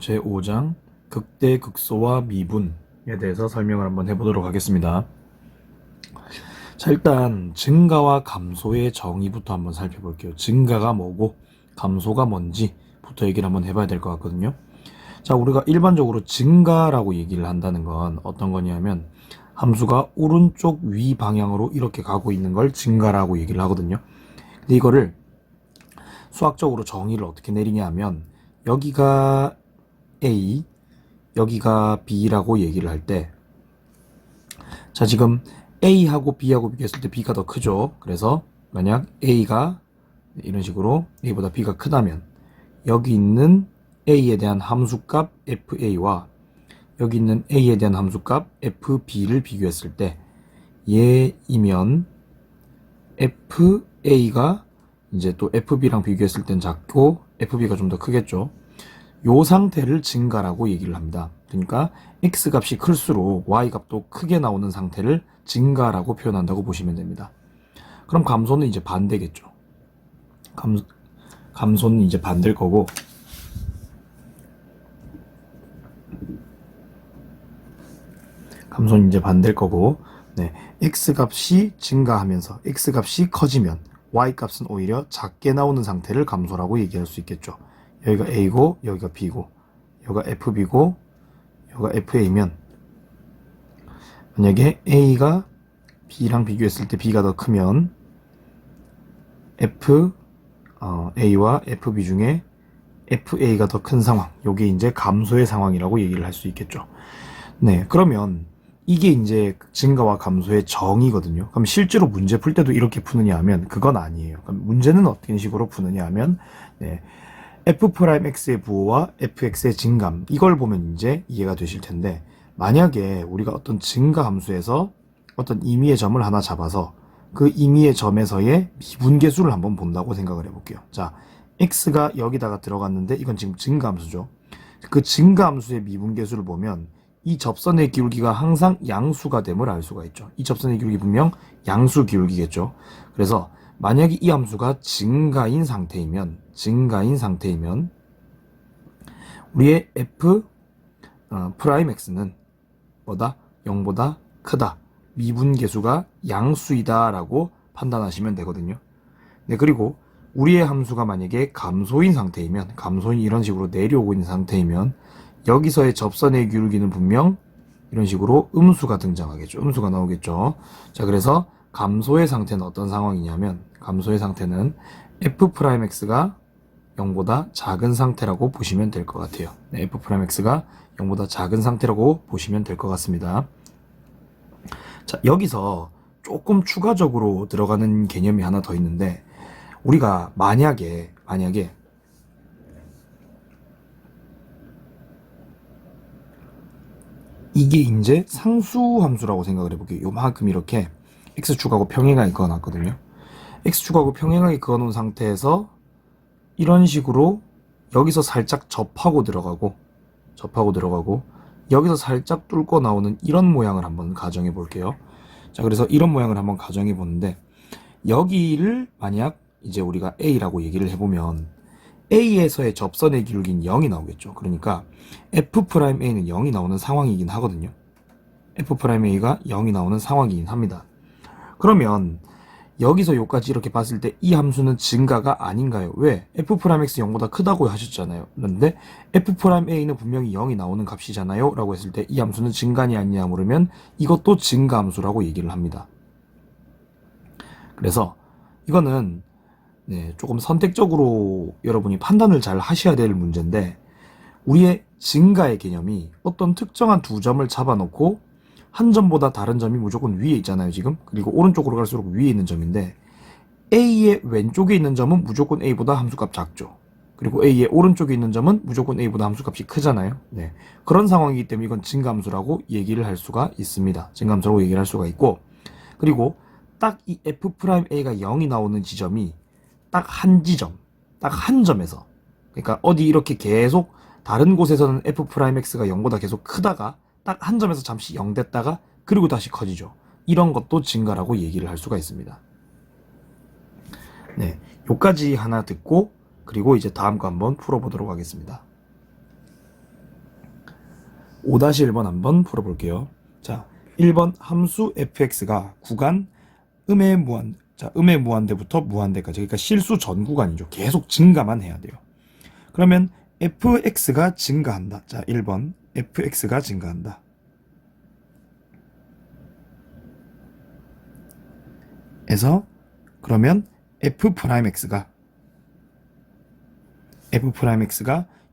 제5장 극대 극소와 미분에 대해서 설명을 한번 해보도록 하겠습니다. 자, 일단 증가와 감소의 정의부터 한번 살펴볼게요. 증가가 뭐고 감소가 뭔지부터 얘기를 한번 해봐야 될 것 같거든요. 자, 우리가 일반적으로 증가라고 얘기를 한다는 건 어떤 거냐면 함수가 오른쪽 위 방향으로 이렇게 가고 있는 걸 증가라고 얘기를 하거든요. 근데 이거를 수학적으로 정의를 어떻게 내리냐 하면 여기가 A, 여기가 B라고 얘기를 할 때, 자, 지금 A하고 B하고 비교했을 때 B가 더 크죠. 그래서 만약 A가 이런 식으로 A보다 B가 크다면 여기 있는 A에 대한 함수값 FA와 여기 있는 A에 대한 함수값 FB를 비교했을 때 얘이면 FA가 이제 또 FB랑 비교했을 땐 작고 FB가 좀 더 크겠죠. 요 상태를 증가라고 얘기를 합니다. 그러니까 X값이 클수록 Y값도 크게 나오는 상태를 증가라고 표현한다고 보시면 됩니다. 그럼 감소는 이제 반대겠죠. 감소는 이제 반대일 거고, 감소는 이제 반대일 거고, 네, X값이 증가하면서 X값이 커지면 Y값은 오히려 작게 나오는 상태를 감소라고 얘기할 수 있겠죠. 여기가 A고 여기가 B고 여기가 FB고 여기가 FA면 만약에 A가 B랑 비교했을 때 B가 더 크면 A와 FB 중에 FA가 더 큰 상황, 요게 이제 감소의 상황이라고 얘기를 할 수 있겠죠. 네, 그러면 이게 이제 증가와 감소의 정의거든요. 그럼 실제로 문제 풀 때도 이렇게 푸느냐 하면 그건 아니에요. 그럼 문제는 어떤 식으로 푸느냐 하면 네, F'X의 부호와 Fx의 증감, 이걸 보면 이제 이해가 되실 텐데, 만약에 우리가 어떤 증가 함수에서 어떤 임의의 점을 하나 잡아서 그 임의의 점에서의 미분계수를 한번 본다고 생각을 해볼게요. 자, X가 여기다가 들어갔는데 이건 지금 증가 함수죠. 그 증가 함수의 미분계수를 보면 이 접선의 기울기가 항상 양수가 됨을 알 수가 있죠. 이 접선의 기울기 분명 양수 기울기겠죠. 그래서 만약에 이 함수가 증가인 상태이면 우리의 f 프라임 x는 뭐다? 0보다 크다. 미분계수가 양수이다 라고 판단하시면 되거든요. 네, 그리고 우리의 함수가 만약에 감소인 상태이면, 감소인 이런 식으로 내려오고 있는 상태이면 여기서의 접선의 기울기는 분명 이런 식으로 음수가 등장하겠죠. 음수가 나오겠죠. 자, 그래서 감소의 상태는 어떤 상황이냐면, 감소의 상태는 F'X가 0보다 작은 상태라고 보시면 될 것 같아요. 네, F'X가 0보다 작은 상태라고 보시면 될 것 같습니다. 자, 여기서 조금 추가적으로 들어가는 개념이 하나 더 있는데, 우리가 만약에 이게 이제 상수함수라고 생각을 해볼게요. 요만큼 이렇게 x축하고 평행하게 그어놨거든요. x축하고 평행하게 그어놓은 상태에서 이런 식으로 여기서 살짝 접하고 들어가고 여기서 살짝 뚫고 나오는 이런 모양을 한번 가정해 볼게요. 자, 그래서 이런 모양을 한번 가정해 보는데, 여기를 만약 이제 우리가 A라고 얘기를 해보면 A에서의 접선의 기울기는 0이 나오겠죠. 그러니까 F'A는 0이 나오는 상황이긴 하거든요. F'A가 0이 나오는 상황이긴 합니다. 그러면 여기서 여기까지 이렇게 봤을 때 이 함수는 증가가 아닌가요? 왜? F'X 0보다 크다고 하셨잖아요. 그런데 F'A는 분명히 0이 나오는 값이잖아요 라고 했을 때 이 함수는 증가냐 아니냐 물으면 이것도 증가 함수라고 얘기를 합니다. 그래서 이거는 네, 조금 선택적으로 여러분이 판단을 잘 하셔야 될 문제인데, 우리의 증가의 개념이 어떤 특정한 두 점을 잡아놓고 한 점보다 다른 점이 무조건 위에 있잖아요, 지금. 그리고 오른쪽으로 갈수록 위에 있는 점인데, A의 왼쪽에 있는 점은 무조건 A보다 함수값 작죠. 그리고 A의 오른쪽에 있는 점은 무조건 A보다 함수값이 크잖아요. 네, 그런 상황이기 때문에 이건 증가함수라고 얘기를 할 수가 있습니다. 증가함수라고 얘기를 할 수가 있고, 그리고 딱 이 F'A가 0이 나오는 지점이 딱 한 지점, 딱 한 점에서, 그러니까 어디 이렇게 계속 다른 곳에서는 F'X가 0보다 계속 크다가 딱 한 점에서 잠시 0 됐다가 그리고 다시 커지죠. 이런 것도 증가라고 얘기를 할 수가 있습니다. 네, 요까지 하나 듣고 그리고 이제 다음 거 한번 풀어보도록 하겠습니다. 5-1번 한번 풀어볼게요. 자, 1번 함수 fx가 구간 음의 무한, 자, 음의 무한대부터 무한대까지, 그러니까 실수 전 구간이죠. 계속 증가만 해야 돼요. 그러면 fx가 증가한다. 자, 1번 fx가 증가한다. 에서 그러면 f'x가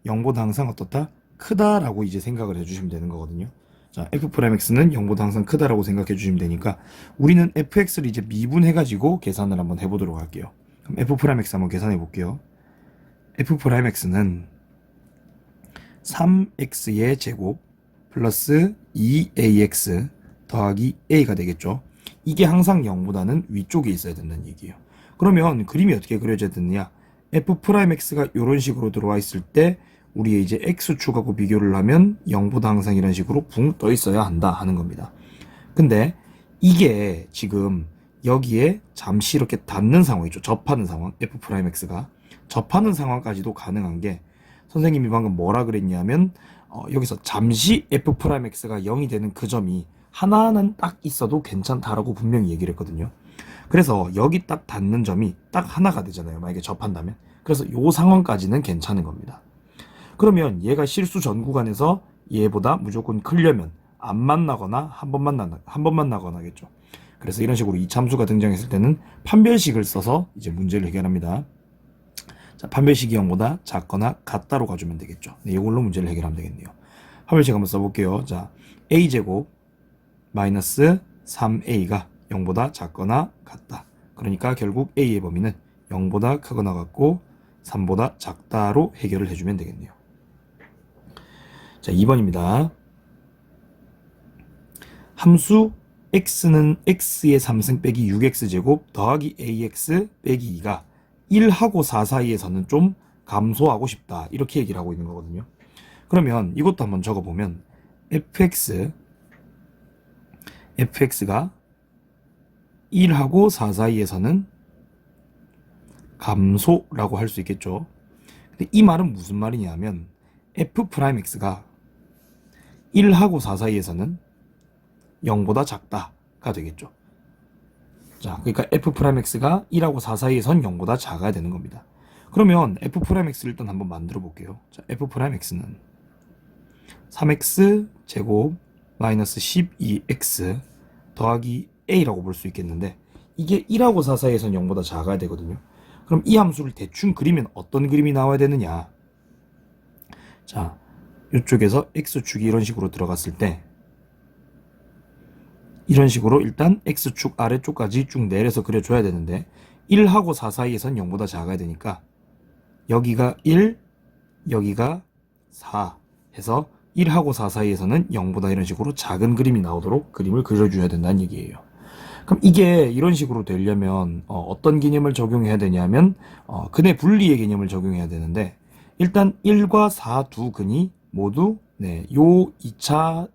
0보다 항상 어떻다? 크다라고 이제 생각을 해주시면 되는 거거든요. 자, f'x는 0보다 항상 크다라고 생각해 주시면 되니까 우리는 fx를 이제 미분해가지고 계산을 한번 해보도록 할게요. 그럼 f'x 한번 계산해 볼게요. f'x는 3x의 제곱 플러스 2ax 더하기 a가 되겠죠. 이게 항상 0보다는 위쪽에 있어야 된다는 얘기예요. 그러면 그림이 어떻게 그려져야 되느냐? f'x가 이런 식으로 들어와 있을 때 우리의 이제 x축하고 비교를 하면 0보다 항상 이런 식으로 붕 떠 있어야 한다 하는 겁니다. 근데 이게 지금 여기에 잠시 이렇게 닿는 상황이죠. 접하는 상황. f'x가 접하는 상황까지도 가능한 게 선생님이 방금 뭐라 그랬냐면 여기서 잠시 f'x가 0이 되는 그 점이 하나는 딱 있어도 괜찮다라고 분명히 얘기를 했거든요. 그래서 여기 딱 닿는 점이 딱 하나가 되잖아요. 만약에 접한다면. 그래서 이 상황까지는 괜찮은 겁니다. 그러면 얘가 실수 전 구간에서 얘보다 무조건 크려면 안 만나거나 한 번만 나거나겠죠. 그래서 이런 식으로 이참수가 등장했을 때는 판별식을 써서 이제 문제를 해결합니다. 자, 판별식이 0보다 작거나 같다로 가주면 되겠죠. 네, 이걸로 문제를 해결하면 되겠네요. 판별식 한번 써볼게요. 자, a제곱 마이너스 3a가 0보다 작거나 같다. 그러니까 결국 a의 범위는 0보다 크거나 같고 3보다 작다로 해결을 해주면 되겠네요. 자, 2번입니다. 함수 x는 x의 3승 빼기 6x제곱 더하기 ax 빼기 2가 1하고 4 사이에서는 좀 감소하고 싶다. 이렇게 얘기를 하고 있는 거거든요. 그러면 이것도 한번 적어보면 fx가 1하고 4 사이에서는 감소라고 할 수 있겠죠. 근데 이 말은 무슨 말이냐면 f'x가 1하고 4 사이에서는 0보다 작다가 되겠죠. 자, 그러니까 f'x가 1하고 4 사이에선 0보다 작아야 되는 겁니다. 그러면 f'x를 일단 한번 만들어 볼게요. 자, f'x는 3x 제곱 마이너스 12x 더하기 a라고 볼 수 있겠는데 이게 1하고 4 사이에선 0보다 작아야 되거든요. 그럼 이 함수를 대충 그리면 어떤 그림이 나와야 되느냐? 자, 이쪽에서 x축이 이런 식으로 들어갔을 때 이런 식으로 일단 x축 아래쪽까지 쭉 내려서 그려줘야 되는데 1하고 4 사이에선 0보다 작아야 되니까 여기가 1, 여기가 4 해서 1하고 4 사이에서는 0보다 이런 식으로 작은 그림이 나오도록 그림을 그려줘야 된다는 얘기예요. 그럼 이게 이런 식으로 되려면 어떤 개념을 적용해야 되냐면 근의 분리의 개념을 적용해야 되는데 일단 1과 4 두 근이 모두 요 2차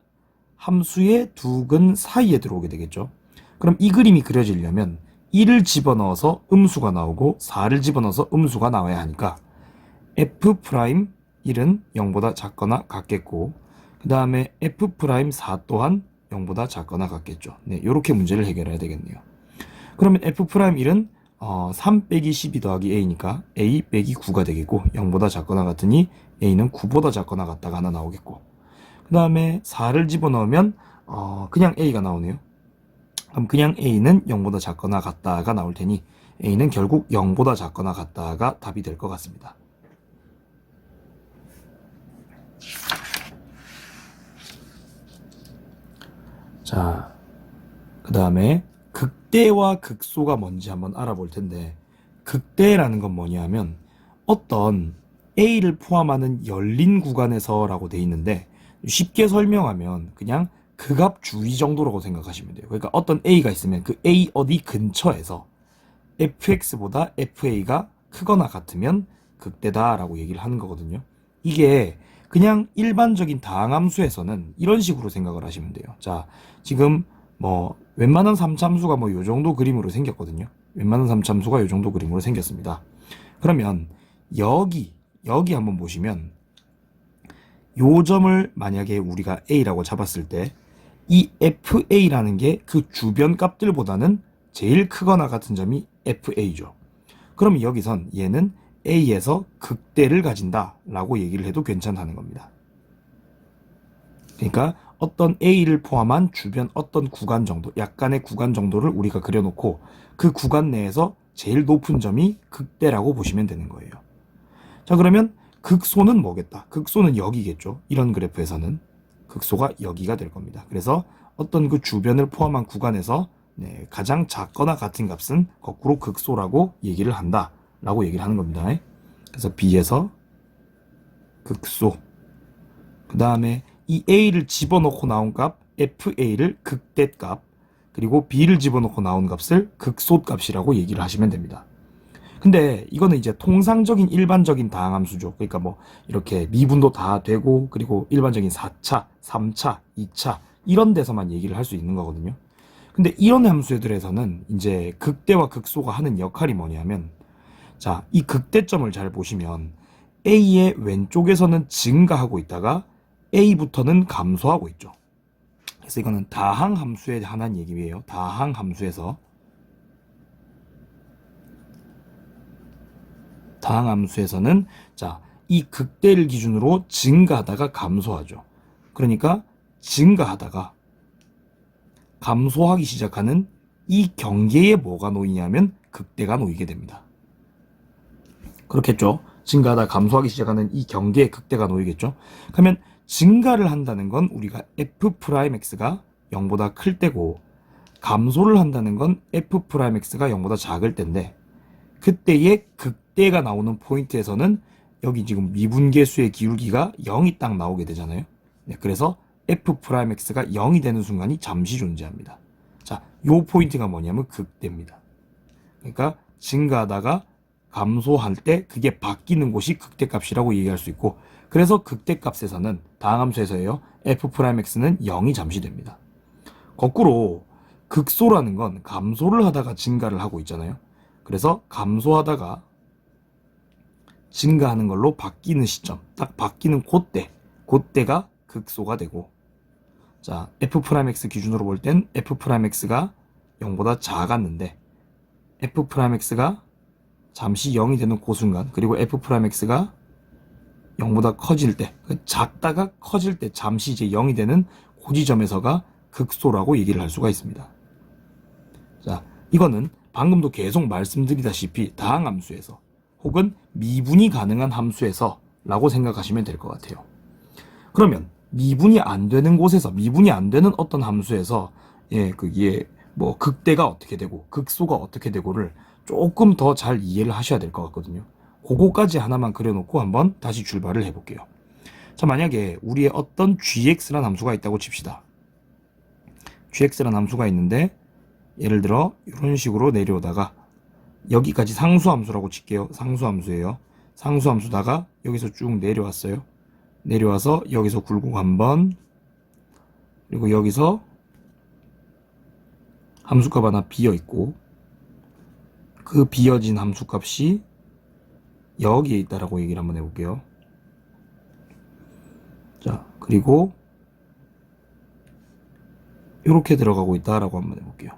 함수의 두 근 사이에 들어오게 되겠죠. 그럼 이 그림이 그려지려면 1을 집어넣어서 음수가 나오고 4를 집어넣어서 음수가 나와야 하니까 f'1은 0보다 작거나 같겠고 그 다음에 f'4 또한 0보다 작거나 같겠죠. 네, 이렇게 문제를 해결해야 되겠네요. 그러면 f'1은 3 빼기 12 더하기 a니까 a 빼기 9가 되겠고 0보다 작거나 같으니 a는 9보다 작거나 같다가 하나 나오겠고 그 다음에 4를 집어넣으면 그냥 a가 나오네요. 그럼 그냥 a는 0보다 작거나 같다가 나올 테니 a는 결국 0보다 작거나 같다가 답이 될 것 같습니다. 자, 그 다음에 극대와 극소가 뭔지 한번 알아볼 텐데 극대라는 건 뭐냐면 어떤 a를 포함하는 열린 구간에서 라고 돼 있는데 쉽게 설명하면 그냥 극압 주위 정도라고 생각하시면 돼요. 그러니까 어떤 a가 있으면 그 a 어디 근처에서 fx보다 fa가 크거나 같으면 극대다 라고 얘기를 하는 거거든요. 이게 그냥 일반적인 다항함수에서는 이런 식으로 생각을 하시면 돼요. 자, 지금 웬만한 3참수가 요 정도 그림으로 생겼거든요. 웬만한 3참수가 요 정도 그림으로 생겼습니다. 그러면 여기 한번 보시면 요 점을 만약에 우리가 A라고 잡았을 때 이 FA라는 게 그 주변 값들보다는 제일 크거나 같은 점이 FA죠. 그럼 여기선 얘는 A에서 극대를 가진다 라고 얘기를 해도 괜찮다는 겁니다. 그러니까 어떤 A를 포함한 주변 어떤 구간 정도, 약간의 구간 정도를 우리가 그려놓고 그 구간 내에서 제일 높은 점이 극대라고 보시면 되는 거예요. 자, 그러면 극소는 뭐겠다? 극소는 여기겠죠. 이런 그래프에서는 극소가 여기가 될 겁니다. 그래서 어떤 그 주변을 포함한 구간에서 가장 작거나 같은 값은 거꾸로 극소라고 얘기를 한다 라고 얘기를 하는 겁니다. 그래서 B에서 극소, 그 다음에 이 A를 집어넣고 나온 값 FA를 극대값, 그리고 B를 집어넣고 나온 값을 극소값이라고 얘기를 하시면 됩니다. 근데 이거는 이제 통상적인 일반적인 다항함수죠. 그러니까 뭐 이렇게 미분도 다 되고, 그리고 일반적인 4차, 3차, 2차 이런 데서만 얘기를 할 수 있는 거거든요. 근데 이런 함수들에서는 이제 극대와 극소가 하는 역할이 뭐냐면, 자, 이 극대점을 잘 보시면 A의 왼쪽에서는 증가하고 있다가 A부터는 감소하고 있죠. 그래서 이거는 다항함수에 관한 얘기예요. 다항함수에서 다항함수에서는 자, 이 극대를 기준으로 증가하다가 감소하죠. 그러니까 증가하다가 감소하기 시작하는 이 경계에 뭐가 놓이냐면 극대가 놓이게 됩니다. 그렇겠죠. 증가하다 감소하기 시작하는 이 경계에 극대가 놓이겠죠. 그러면 증가를 한다는 건 우리가 F'X가 0보다 클 때고, 감소를 한다는 건 F'X가 0보다 작을 때인데, 그때의 극대가 나오는 포인트에서는 여기 지금 미분계수의 기울기가 0이 딱 나오게 되잖아요. 그래서 F'X가 0이 되는 순간이 잠시 존재합니다. 자, 요 포인트가 뭐냐면 극대입니다. 그러니까 증가하다가 감소할 때 그게 바뀌는 곳이 극대값이라고 얘기할 수 있고, 그래서 극대값에서는 다항함수에서요, F'X는 0이 잠시 됩니다. 거꾸로 극소라는 건 감소를 하다가 증가를 하고 있잖아요. 그래서 감소하다가 증가하는 걸로 바뀌는 시점, 딱 바뀌는 그때가 극소가 되고, 자, F'X 기준으로 볼 땐 F'X가 0보다 작았는데 F'X가 잠시 0이 되는 그 순간, 그리고 F'X가 0보다 커질 때, 작다가 커질 때 잠시 이제 0이 되는 그 지점에서가 극소라고 얘기를 할 수가 있습니다. 자, 이거는 방금도 계속 말씀드리다시피 다항함수에서 혹은 미분이 가능한 함수에서 라고 생각하시면 될 것 같아요. 그러면 미분이 안 되는 곳에서, 미분이 안 되는 어떤 함수에서 그게 뭐 극대가 어떻게 되고 극소가 어떻게 되고를 조금 더 잘 이해를 하셔야 될 것 같거든요. 그거까지 하나만 그려놓고 한번 다시 출발을 해볼게요. 자, 만약에 우리의 어떤 gx라는 함수가 있다고 칩시다. gx라는 함수가 있는데 예를 들어 이런 식으로 내려오다가 여기까지 상수함수라고 칠게요. 상수함수예요. 상수함수다가 여기서 쭉 내려왔어요. 내려와서 여기서 굴곡 한번, 그리고 여기서 함수값 하나 비어있고, 그 비어진 함수값이 여기에 있다라고 얘기를 한번 해볼게요. 자, 그리고 이렇게 들어가고 있다라고 한번 해볼게요.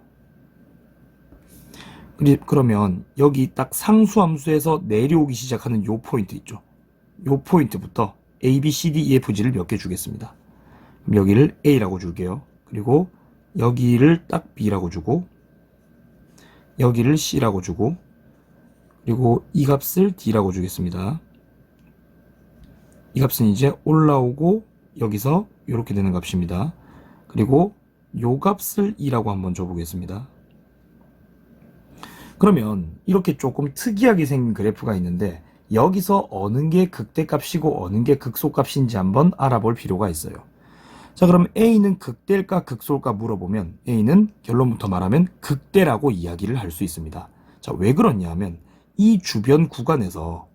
그러면 여기 딱 상수함수에서 내려오기 시작하는 요 포인트 있죠. 요 포인트부터 A, B, C, D, E, F, G를 몇 개 주겠습니다. 그럼 여기를 A라고 줄게요. 그리고 여기를 딱 B라고 주고, 여기를 C라고 주고, 그리고 이 값을 D라고 주겠습니다. 이 값은 이제 올라오고 여기서 이렇게 되는 값입니다. 그리고 요 값을 E라고 한번 줘보겠습니다. 그러면 이렇게 조금 특이하게 생긴 그래프가 있는데, 여기서 어느 게 극대값이고 어느 게 극소값인지 한번 알아볼 필요가 있어요. 자, 그럼 A는 극대일까 극소일까 물어보면 A는 결론부터 말하면 극대라고 이야기를 할 수 있습니다. 자, 왜 그러냐 하면 이 주변 구간에서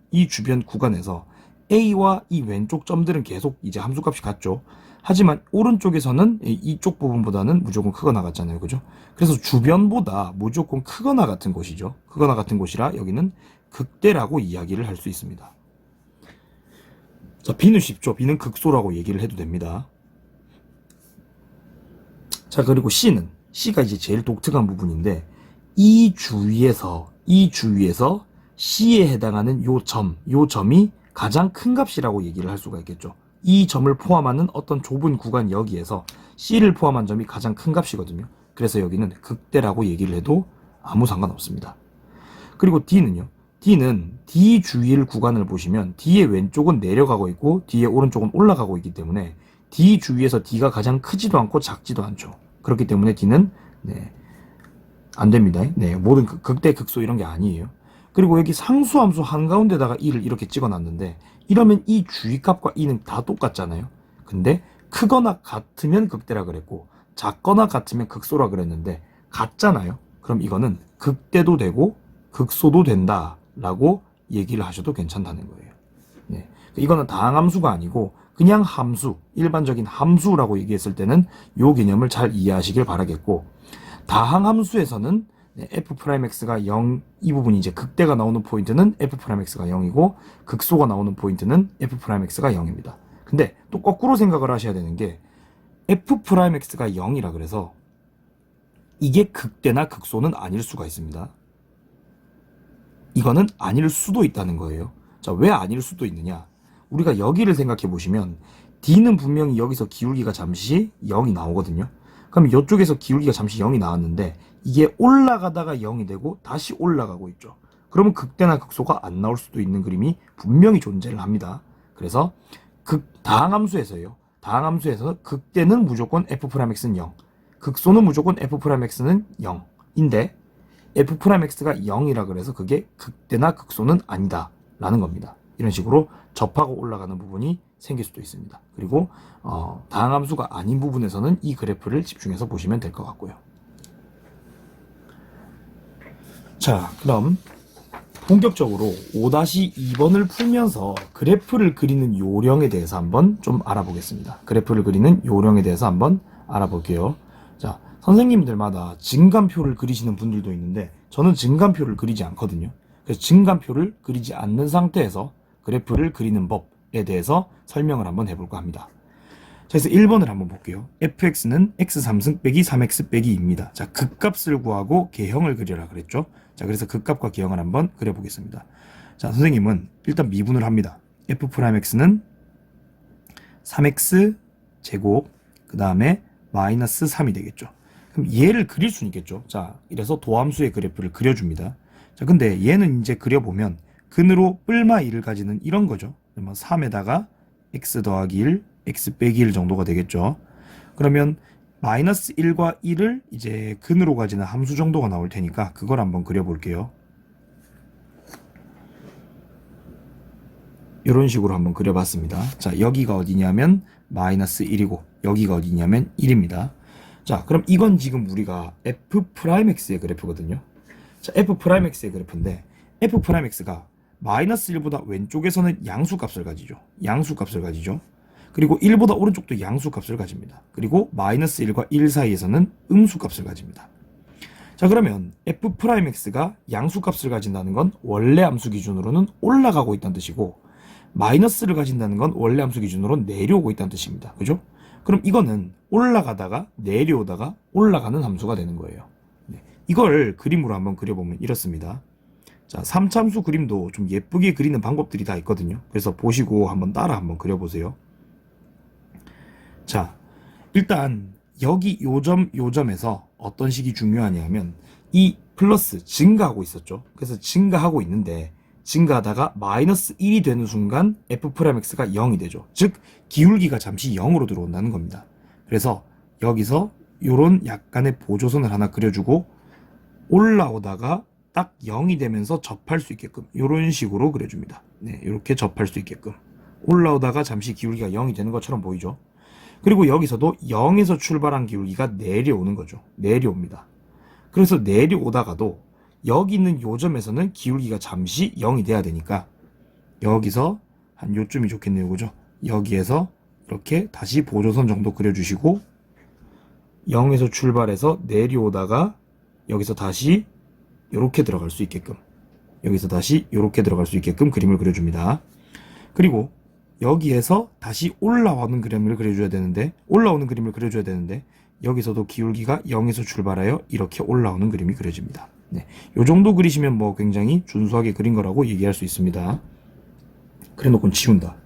A와 이 왼쪽 점들은 계속 이제 함수값이 같죠. 하지만 오른쪽에서는 이쪽 부분보다는 무조건 크거나 같잖아요. 그죠? 그래서 주변보다 무조건 크거나 같은 곳이죠. 크거나 같은 곳이라 여기는 극대라고 이야기를 할 수 있습니다. 자, B는 쉽죠. B는 극소라고 얘기를 해도 됩니다. 자, 그리고 C가 이제 제일 독특한 부분인데, 이 주위에서 C에 해당하는 요 점이 가장 큰 값이라고 얘기를 할 수가 있겠죠. 이 점을 포함하는 어떤 좁은 구간 여기에서 C를 포함한 점이 가장 큰 값이거든요. 그래서 여기는 극대라고 얘기를 해도 아무 상관없습니다. 그리고 D는 D 주위를 구간을 보시면 D의 왼쪽은 내려가고 있고 D의 오른쪽은 올라가고 있기 때문에 D 주위에서 D가 가장 크지도 않고 작지도 않죠. 그렇기 때문에 D는 안 됩니다. 모든 극대 극소 이런 게 아니에요. 그리고 여기 상수함수 한가운데다가 2를 이렇게 찍어놨는데, 이러면 이 주위값과 2는 다 똑같잖아요. 근데 크거나 같으면 극대라 그랬고 작거나 같으면 극소라 그랬는데 같잖아요. 그럼 이거는 극대도 되고 극소도 된다 라고 얘기를 하셔도 괜찮다는 거예요. 이거는 다항함수가 아니고 그냥 함수, 일반적인 함수라고 얘기했을 때는 이 개념을 잘 이해하시길 바라겠고, 다항함수에서는 f'x가 0, 이 부분이 이제 극대가 나오는 포인트는 f'x가 0이고 극소가 나오는 포인트는 f'x가 0입니다. 근데 또 거꾸로 생각을 하셔야 되는 게, f'x가 0이라 그래서 이게 극대나 극소는 아닐 수가 있습니다. 이거는 아닐 수도 있다는 거예요. 자, 왜 아닐 수도 있느냐? 우리가 여기를 생각해 보시면 D는 분명히 여기서 기울기가 잠시 0이 나오거든요. 그럼 이쪽에서 기울기가 잠시 0이 나왔는데 이게 올라가다가 0이 되고 다시 올라가고 있죠. 그러면 극대나 극소가 안 나올 수도 있는 그림이 분명히 존재를 합니다. 그래서 다항함수에서 극대는 무조건 f'x는 0, 극소는 무조건 f'x는 0인데 f'x가 0이라 그래서 그게 극대나 극소는 아니다 라는 겁니다. 이런 식으로 접하고 올라가는 부분이 생길 수도 있습니다. 그리고 다항함수가 아닌 부분에서는 이 그래프를 집중해서 보시면 될 것 같고요. 자, 그럼 본격적으로 5-2번을 풀면서 그래프를 그리는 요령에 대해서 한번 좀 알아보겠습니다. 그래프를 그리는 요령에 대해서 한번 알아볼게요. 자, 선생님들마다 증간표를 그리시는 분들도 있는데 저는 증간표를 그리지 않거든요. 그래서 증간표를 그리지 않는 상태에서 그래프를 그리는 법에 대해서 설명을 한번 해볼까 합니다. 자, 그래서 1번을 한번 볼게요. fx는 x3승 빼기 3x 빼기 2입니다. 자, 극값을 구하고 개형을 그려라 그랬죠. 자, 그래서 극값과 개형을 한번 그려보겠습니다. 자, 선생님은 일단 미분을 합니다. f'x는 3x 제곱 그 다음에 마이너스 3이 되겠죠. 그럼 얘를 그릴 수는 있겠죠. 자, 이래서 도함수의 그래프를 그려줍니다. 자, 근데 얘는 이제 그려보면 근으로 뿔마 1을 가지는 이런 거죠. 그러면 3에다가 x 더하기 1, x 빼기 1 정도가 되겠죠. 그러면 마이너스 1과 1을 이제 근으로 가지는 함수 정도가 나올 테니까 그걸 한번 그려볼게요. 이런 식으로 한번 그려봤습니다. 자, 여기가 어디냐면 마이너스 1이고 여기가 어디냐면 1입니다. 자, 그럼 이건 지금 우리가 f'x의 그래프거든요. 자, f'x의 그래프인데 f'x가 마이너스 1보다 왼쪽에서는 양수값을 가지죠. 그리고 1보다 오른쪽도 양수값을 가집니다. 그리고 마이너스 1과 1 사이에서는 음수값을 가집니다. 자, 그러면 f'x가 양수값을 가진다는 건 원래 함수 기준으로는 올라가고 있다는 뜻이고 마이너스를 가진다는 건 원래 함수 기준으로 내려오고 있다는 뜻입니다. 그죠? 그럼 이거는 올라가다가 내려오다가 올라가는 함수가 되는 거예요. 이걸 그림으로 한번 그려보면 이렇습니다. 자, 3참수 그림도 좀 예쁘게 그리는 방법들이 다 있거든요. 그래서 보시고 한번 따라 한번 그려보세요. 자, 일단 여기 요점에서 어떤 식이 중요하냐면 이 플러스 증가하고 있었죠. 그래서 증가하고 있는데 증가하다가 마이너스 1이 되는 순간 f'x가 0이 되죠. 즉 기울기가 잠시 0으로 들어온다는 겁니다. 그래서 여기서 요런 약간의 보조선을 하나 그려주고 올라오다가 딱 0이 되면서 접할 수 있게끔 요런 식으로 그려줍니다. 네, 이렇게 접할 수 있게끔 올라오다가 잠시 기울기가 0이 되는 것처럼 보이죠. 그리고 여기서도 0에서 출발한 기울기가 내려오는 거죠. 내려옵니다. 그래서 내려오다가도 여기 있는 요점에서는 기울기가 잠시 0이 돼야 되니까 여기서 한 요쯤이 좋겠네요. 그죠? 여기에서 이렇게 다시 보조선 정도 그려주시고 0에서 출발해서 내려오다가 여기서 다시 이렇게 들어갈 수 있게끔 여기서 다시 이렇게 들어갈 수 있게끔 그림을 그려줍니다. 그리고 여기에서 다시 올라오는 그림을 그려줘야 되는데 여기서도 기울기가 0에서 출발하여 이렇게 올라오는 그림이 그려집니다. 네, 요 정도 그리시면 뭐 굉장히 준수하게 그린 거라고 얘기할 수 있습니다. 그래놓고는 치운다.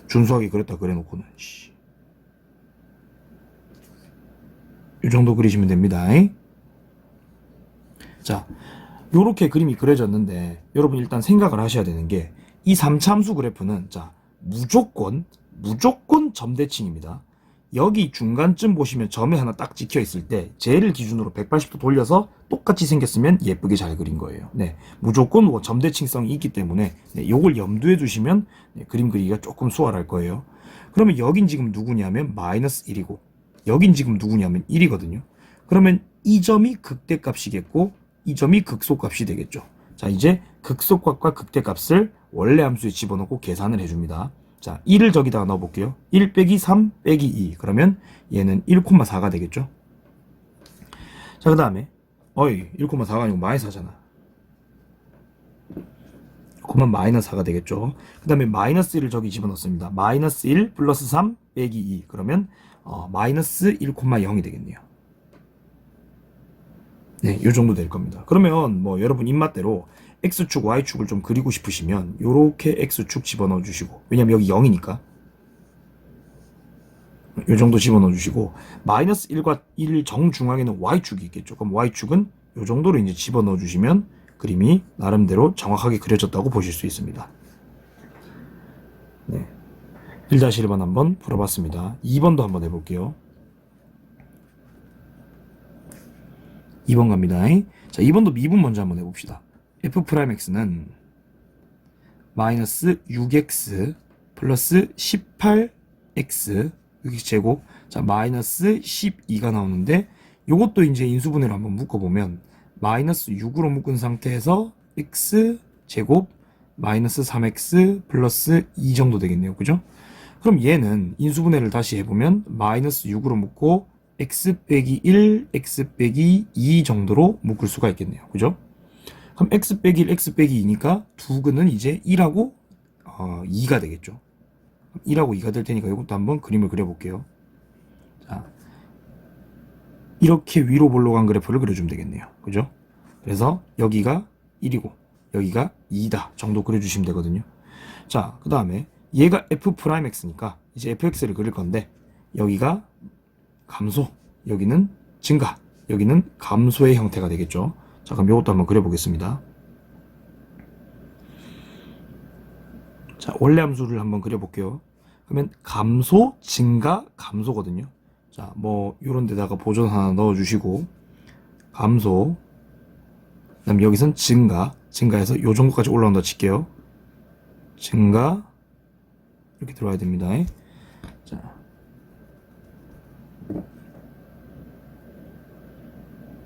준수하게 그렸다 그래놓고는. 이 정도 그리시면 됩니다. 자, 요렇게 그림이 그려졌는데 여러분 일단 생각을 하셔야 되는 게 이 3차 함수 그래프는 자 무조건 점대칭입니다. 여기 중간쯤 보시면 점이 하나 딱 찍혀 있을 때 쟤를 기준으로 180도 돌려서 똑같이 생겼으면 예쁘게 잘 그린 거예요. 네, 무조건 뭐 점대칭성이 있기 때문에 네, 요걸 염두에 두시면 네, 그림 그리기가 조금 수월할 거예요. 그러면 여긴 지금 누구냐면 마이너스 1이고 여긴 지금 누구냐면 1이거든요. 그러면 이 점이 극대값이겠고 이 점이 극소값이 되겠죠. 자, 이제 극소값과 극대값을 원래 함수에 집어넣고 계산을 해줍니다. 자, 1을 저기다가 넣어볼게요. 1 빼기 3 빼기 2. 그러면 얘는 1,4가 되겠죠. 자, 그 다음에 1,4가 아니고 마이너스 4잖아. 그러면 마이너스 4가 되겠죠. 그 다음에 마이너스 1을 저기 집어넣습니다. 마이너스 1 플러스 3 빼기 2. 그러면 마이너스 1,0이 되겠네요. 네, 요 정도 될 겁니다. 그러면 뭐 여러분 입맛대로 X축, Y축을 좀 그리고 싶으시면 요렇게 X축 집어넣어 주시고, 왜냐면 여기 0이니까 요 정도 집어넣어 주시고, 마이너스 1과 1 정중앙에는 Y축이 있겠죠. 그럼 Y축은 요 정도로 이제 집어넣어 주시면 그림이 나름대로 정확하게 그려졌다고 보실 수 있습니다. 네, 1-1번 한번 풀어봤습니다. 2번도 한번 해볼게요. 2번 갑니다. 자, 2번도 미분 먼저 한번 해봅시다. f'x는 마이너스 6x 플러스 18x 여기 제곱, 자 마이너스 12가 나오는데 요것도 이제 인수분해로 한번 묶어보면 마이너스 6으로 묶은 상태에서 x 제곱 마이너스 3x 플러스 2 정도 되겠네요. 그죠? 그럼 얘는 인수분해를 다시 해보면 마이너스 6으로 묶고 x 빼기 1, x 빼기 2 정도로 묶을 수가 있겠네요. 그죠? 그럼 x 빼기 1, x 빼기 2니까 두 근은 이제 1하고 2가 되겠죠. 1하고 2가 될 테니까 이것도 한번 그림을 그려볼게요. 자, 이렇게 위로 볼록한 그래프를 그려주면 되겠네요. 그죠? 그래서 여기가 1이고 여기가 2다 정도 그려주시면 되거든요. 자, 그 다음에 얘가 f'x니까 이제 fx를 그릴 건데 여기가 감소, 여기는 증가, 여기는 감소의 형태가 되겠죠. 자, 그럼 이것도 한번 그려보겠습니다. 자, 원래 함수를 한번 그려볼게요. 그러면 감소, 증가, 감소거든요. 자, 뭐 이런 데다가 보존 하나 넣어주시고 감소, 그 다음 여기선 증가해서 요 정도까지 올라온다 칠게요. 증가 이렇게 들어와야 됩니다. 자,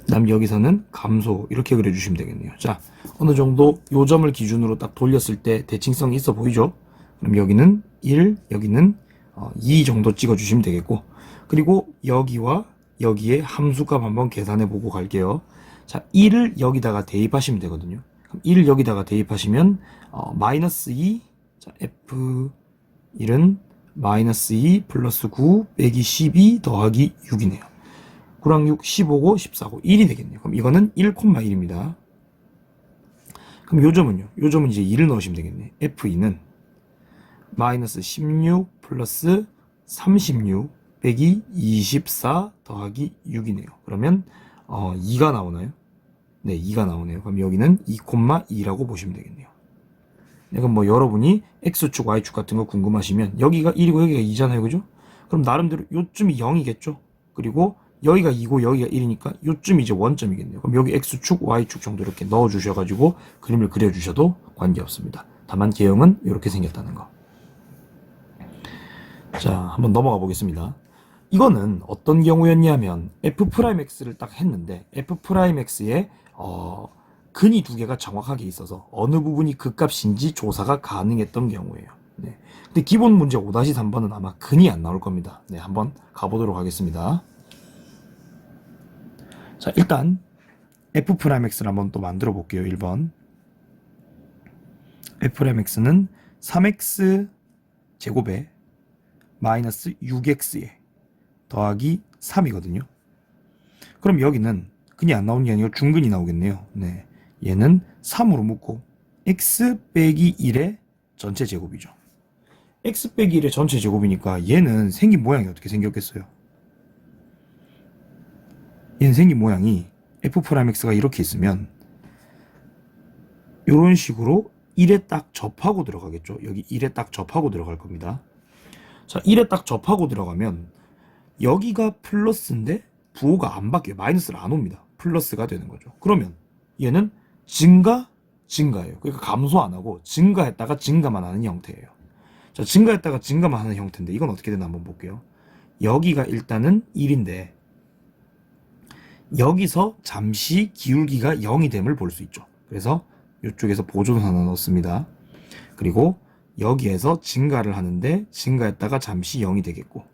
그다음 여기서는 감소 이렇게 그려주시면 되겠네요. 자, 어느 정도 요 점을 기준으로 딱 돌렸을 때 대칭성이 있어 보이죠? 그럼 여기는 1, 여기는 2 정도 찍어주시면 되겠고, 그리고 여기와 여기에 함수값 한번 계산해 보고 갈게요. 자, 1을 여기다가 대입하시면 되거든요. 그럼 1을 여기다가 대입하시면 마이너스 2, 자, F1은 마이너스 2 플러스 9 빼기 12 더하기 6이네요. 9랑 6, 15고 14고 1이 되겠네요. 그럼 이거는 1,1입니다. 그럼 요 점은요? 요 점은 이제 2를 넣으시면 되겠네. F2는 마이너스 16 플러스 36 빼기 24 더하기 6이네요. 그러면 2가 나오나요? 네, 2가 나오네요. 그럼 여기는 2,2라고 보시면 되겠네요. 그럼 뭐 여러분이 X축, Y축 같은 거 궁금하시면 여기가 1이고 여기가 2잖아요. 그죠? 그럼 나름대로 요쯤이 0이겠죠? 그리고 여기가 2고 여기가 1이니까 요쯤이 이제 원점이겠네요. 그럼 여기 X축, Y축 정도 이렇게 넣어주셔가지고 그림을 그려주셔도 관계없습니다. 다만 개형은 이렇게 생겼다는 거. 자, 한번 넘어가 보겠습니다. 이거는 어떤 경우였냐면 f'x를 딱 했는데 f'x에 근이 두 개가 정확하게 있어서 어느 부분이 극값인지 조사가 가능했던 경우예요. 네. 근데 기본 문제 5-3번은 아마 근이 안 나올 겁니다. 네, 한번 가보도록 하겠습니다. 자, 일단 f'x를 한번 또 만들어 볼게요. 1번 f'x는 3x 제곱에 마이너스 6x에 더하기 3이거든요. 그럼 여기는 근이 안 나오는 게 아니고 중근이 나오겠네요. 네, 얘는 3으로 묶고 x 빼기 1의 전체 제곱이죠. x 빼기 1의 전체 제곱이니까 얘는 생긴 모양이 어떻게 생겼겠어요? 얘는 생긴 모양이 f'x가 이렇게 있으면 이런 식으로 1에 딱 접하고 들어가겠죠. 여기 1에 딱 접하고 들어갈 겁니다. 자, 1에 딱 접하고 들어가면 여기가 플러스인데 부호가 안 바뀌어요. 마이너스를 안 옵니다. 플러스가 되는 거죠. 그러면 얘는 증가예요. 그러니까 감소 안 하고 증가했다가 증가만 하는 형태예요. 자, 증가했다가 증가만 하는 형태인데 이건 어떻게 되나 한번 볼게요. 여기가 일단은 1인데 여기서 잠시 기울기가 0이 됨을 볼 수 있죠. 그래서 이쪽에서 보조는 하나 넣습니다. 그리고 여기에서 증가를 하는데 증가했다가 잠시 0이 되겠고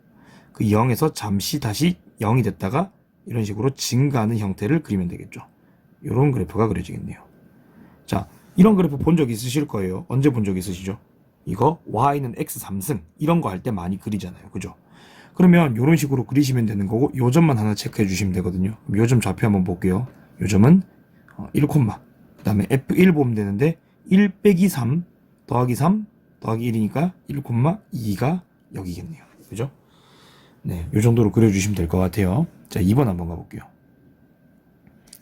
그 0에서 잠시 다시 0이 됐다가 이런 식으로 증가하는 형태를 그리면 되겠죠. 이런 그래프가 그려지겠네요. 자, 이런 그래프 본 적 있으실 거예요. 언제 본 적 있으시죠? 이거 y는 x 3승 이런 거 할 때 많이 그리잖아요. 그죠? 그러면 이런 식으로 그리시면 되는 거고 요 점만 하나 체크해 주시면 되거든요. 요 점 좌표 한번 볼게요. 요 점은 1, 그 다음에 F1 보면 되는데 1 빼기 3 더하기 3 더하기 1이니까 1,2가 여기겠네요. 그죠? 네, 요 정도로 그려주시면 될 것 같아요. 자, 2번 한번 가볼게요.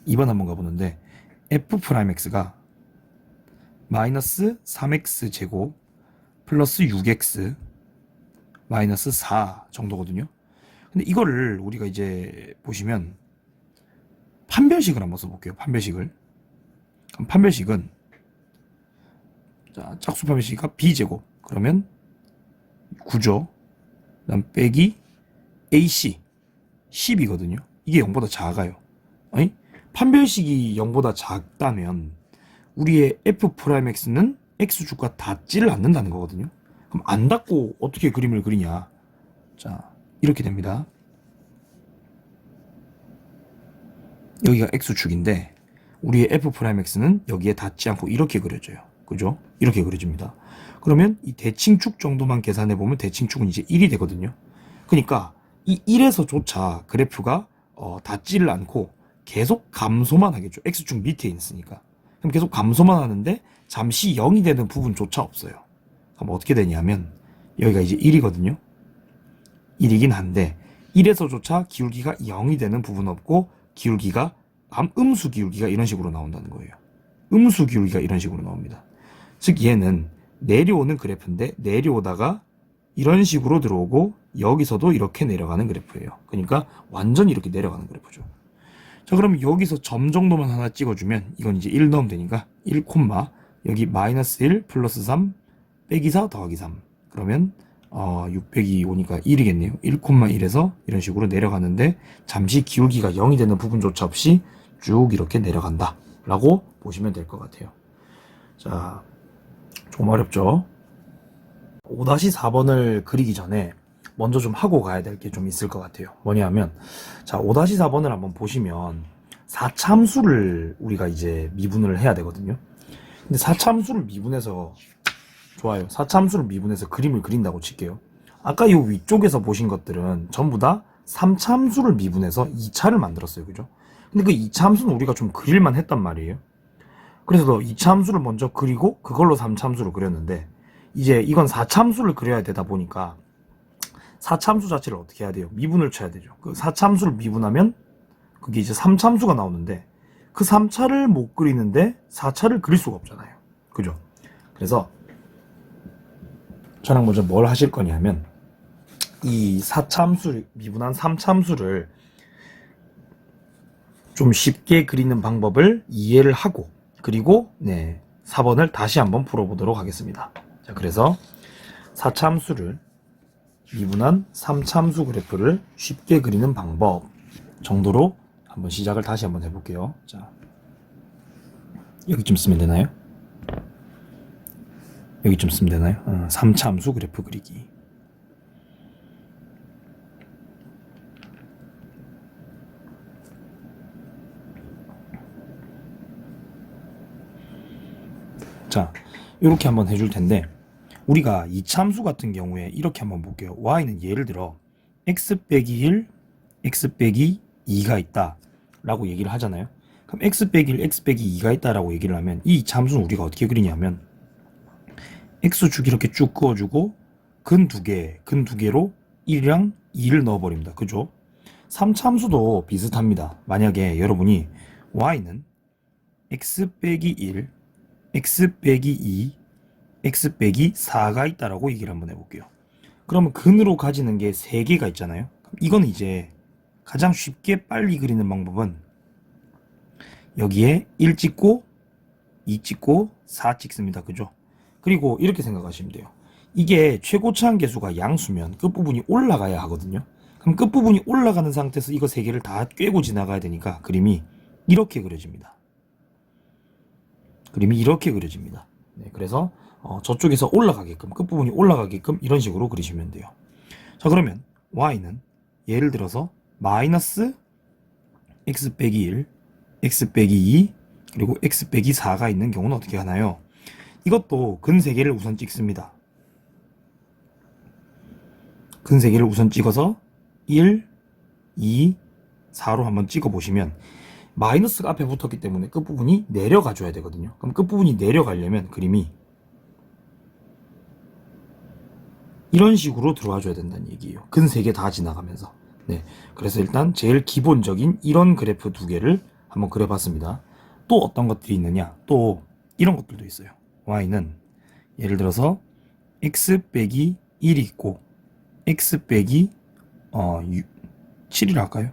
2번 한번 가보는데 F'X가 마이너스 3x 제곱 플러스 6x 마이너스 4 정도거든요. 근데 이거를 우리가 이제 보시면 판별식을 한번 써볼게요. 판별식을. 그럼 판별식은 자, 짝수 판별식이니까 b제곱 그러면 9죠. 그 다음 빼기 ac 10이거든요. 이게 0보다 작아요. 아니? 판별식이 0보다 작다면 우리의 f'x는 x축과 닿지를 않는다는 거거든요. 그럼 안 닿고 어떻게 그림을 그리냐? 자, 이렇게 됩니다. 여기가 x축인데 우리의 f'x는 여기에 닿지 않고 이렇게 그려져요. 그죠? 이렇게 그려집니다. 그러면 이 대칭축 정도만 계산해 보면 대칭축은 이제 1이 되거든요. 그러니까 이 1에서조차 그래프가 닿지를 않고 계속 감소만 하겠죠. x축 밑에 있으니까. 그럼 계속 감소만 하는데 잠시 0이 되는 부분조차 없어요. 그럼 어떻게 되냐면 여기가 이제 1이거든요. 1이긴 한데 1에서조차 기울기가 0이 되는 부분 없고 기울기가 음수 기울기가 이런 식으로 나온다는 거예요. 음수 기울기가 이런 식으로 나옵니다. 즉 얘는 내려오는 그래프인데 내려오다가 이런 식으로 들어오고 여기서도 이렇게 내려가는 그래프예요. 그러니까 완전히 이렇게 내려가는 그래프죠. 자, 그럼 여기서 점 정도만 하나 찍어주면 이건 이제 1 넣으면 되니까 1, 여기 마이너스 1 플러스 3 빼기 4 더하기 3 그러면 6 빼기 5니까 1이겠네요. 1,1에서 이런 식으로 내려가는데 잠시 기울기가 0이 되는 부분조차 없이 쭉 이렇게 내려간다 라고 보시면 될 것 같아요. 자, 좀 어렵죠? 5-4번을 그리기 전에 먼저 좀 하고 가야 될 게 좀 있을 것 같아요. 뭐냐면 자, 5-4번을 한번 보시면 4차함수를 우리가 이제 미분을 해야 되거든요. 근데 4차함수를 미분해서 좋아요. 4차함수를 미분해서 그림을 그린다고 칠게요. 아까 이 위쪽에서 보신 것들은 전부 다 3차함수를 미분해서 2차를 만들었어요. 그죠? 근데 그 2차함수는 우리가 좀 그릴만 했단 말이에요. 그래서 2차함수를 먼저 그리고 그걸로 3차함수를 그렸는데 이제 이건 4차함수를 그려야 되다 보니까 4차함수 자체를 어떻게 해야 돼요? 미분을 쳐야 되죠. 그 4차함수를 미분하면 그게 이제 3차함수가 나오는데 그 3차를 못 그리는데 4차를 그릴 수가 없잖아요. 그죠? 그래서 저랑 먼저 뭘 하실 거냐면 이 4차함수 미분한 3차함수를 좀 쉽게 그리는 방법을 이해를 하고 그리고 4번을 다시 한번 풀어보도록 하겠습니다. 자, 그래서 4차함수를 미분한 3차함수 그래프를 쉽게 그리는 방법 정도로 한번 시작을 다시 한번 해볼게요. 자, 여기쯤 쓰면 되나요? 여기쯤 쓰면 되나요? 3차함수 그래프 그리기. 자, 이렇게 한번 해줄 텐데 우리가 이 참수 같은 경우에 이렇게 한번 볼게요. y는 예를 들어 x 빼기 1, x 빼기 2가 있다 라고 얘기를 하잖아요. 그럼 x 빼기 1, x 빼기 2가 있다 라고 얘기를 하면 이 참수는 우리가 어떻게 그리냐면 x축 이렇게 쭉 그어주고 근 두 개로 1이랑 2를 넣어버립니다. 그죠? 3참수도 비슷합니다. 만약에 여러분이 y는 x 빼기 1, x 빼기 2, x 빼기 4가 있다라고 얘기를 한번 해볼게요. 그러면 근으로 가지는 게 3개가 있잖아요. 이건 이제 가장 쉽게 빨리 그리는 방법은 여기에 1 찍고 2 찍고 4 찍습니다. 그죠? 그리고 이렇게 생각하시면 돼요. 이게 최고차항 계수가 양수면 끝부분이 올라가야 하거든요. 그럼 끝부분이 올라가는 상태에서 이거 3개를 다 꿰고 지나가야 되니까 그림이 이렇게 그려집니다. 네, 그래서 저쪽에서 올라가게끔, 끝부분이 올라가게끔 이런 식으로 그리시면 돼요. 자, 그러면 y는 예를 들어서 마이너스 x 빼기 1, x 빼기 2, 그리고 x 빼기 4가 있는 경우는 어떻게 하나요? 이것도 근 3개를 우선 찍습니다. 근 3개를 우선 찍어서 1, 2, 4로 한번 찍어보시면 마이너스가 앞에 붙었기 때문에 끝부분이 내려가 줘야 되거든요. 그럼 끝부분이 내려가려면 그림이 이런 식으로 들어와 줘야 된다는 얘기예요. 근 3개 다 지나가면서. 네, 그래서 일단 제일 기본적인 이런 그래프 2개를 한번 그려봤습니다. 또 어떤 것들이 있느냐? 또 이런 것들도 있어요. y는 예를 들어서 x 빼기 1이 있고 x 빼기 7이라 할까요?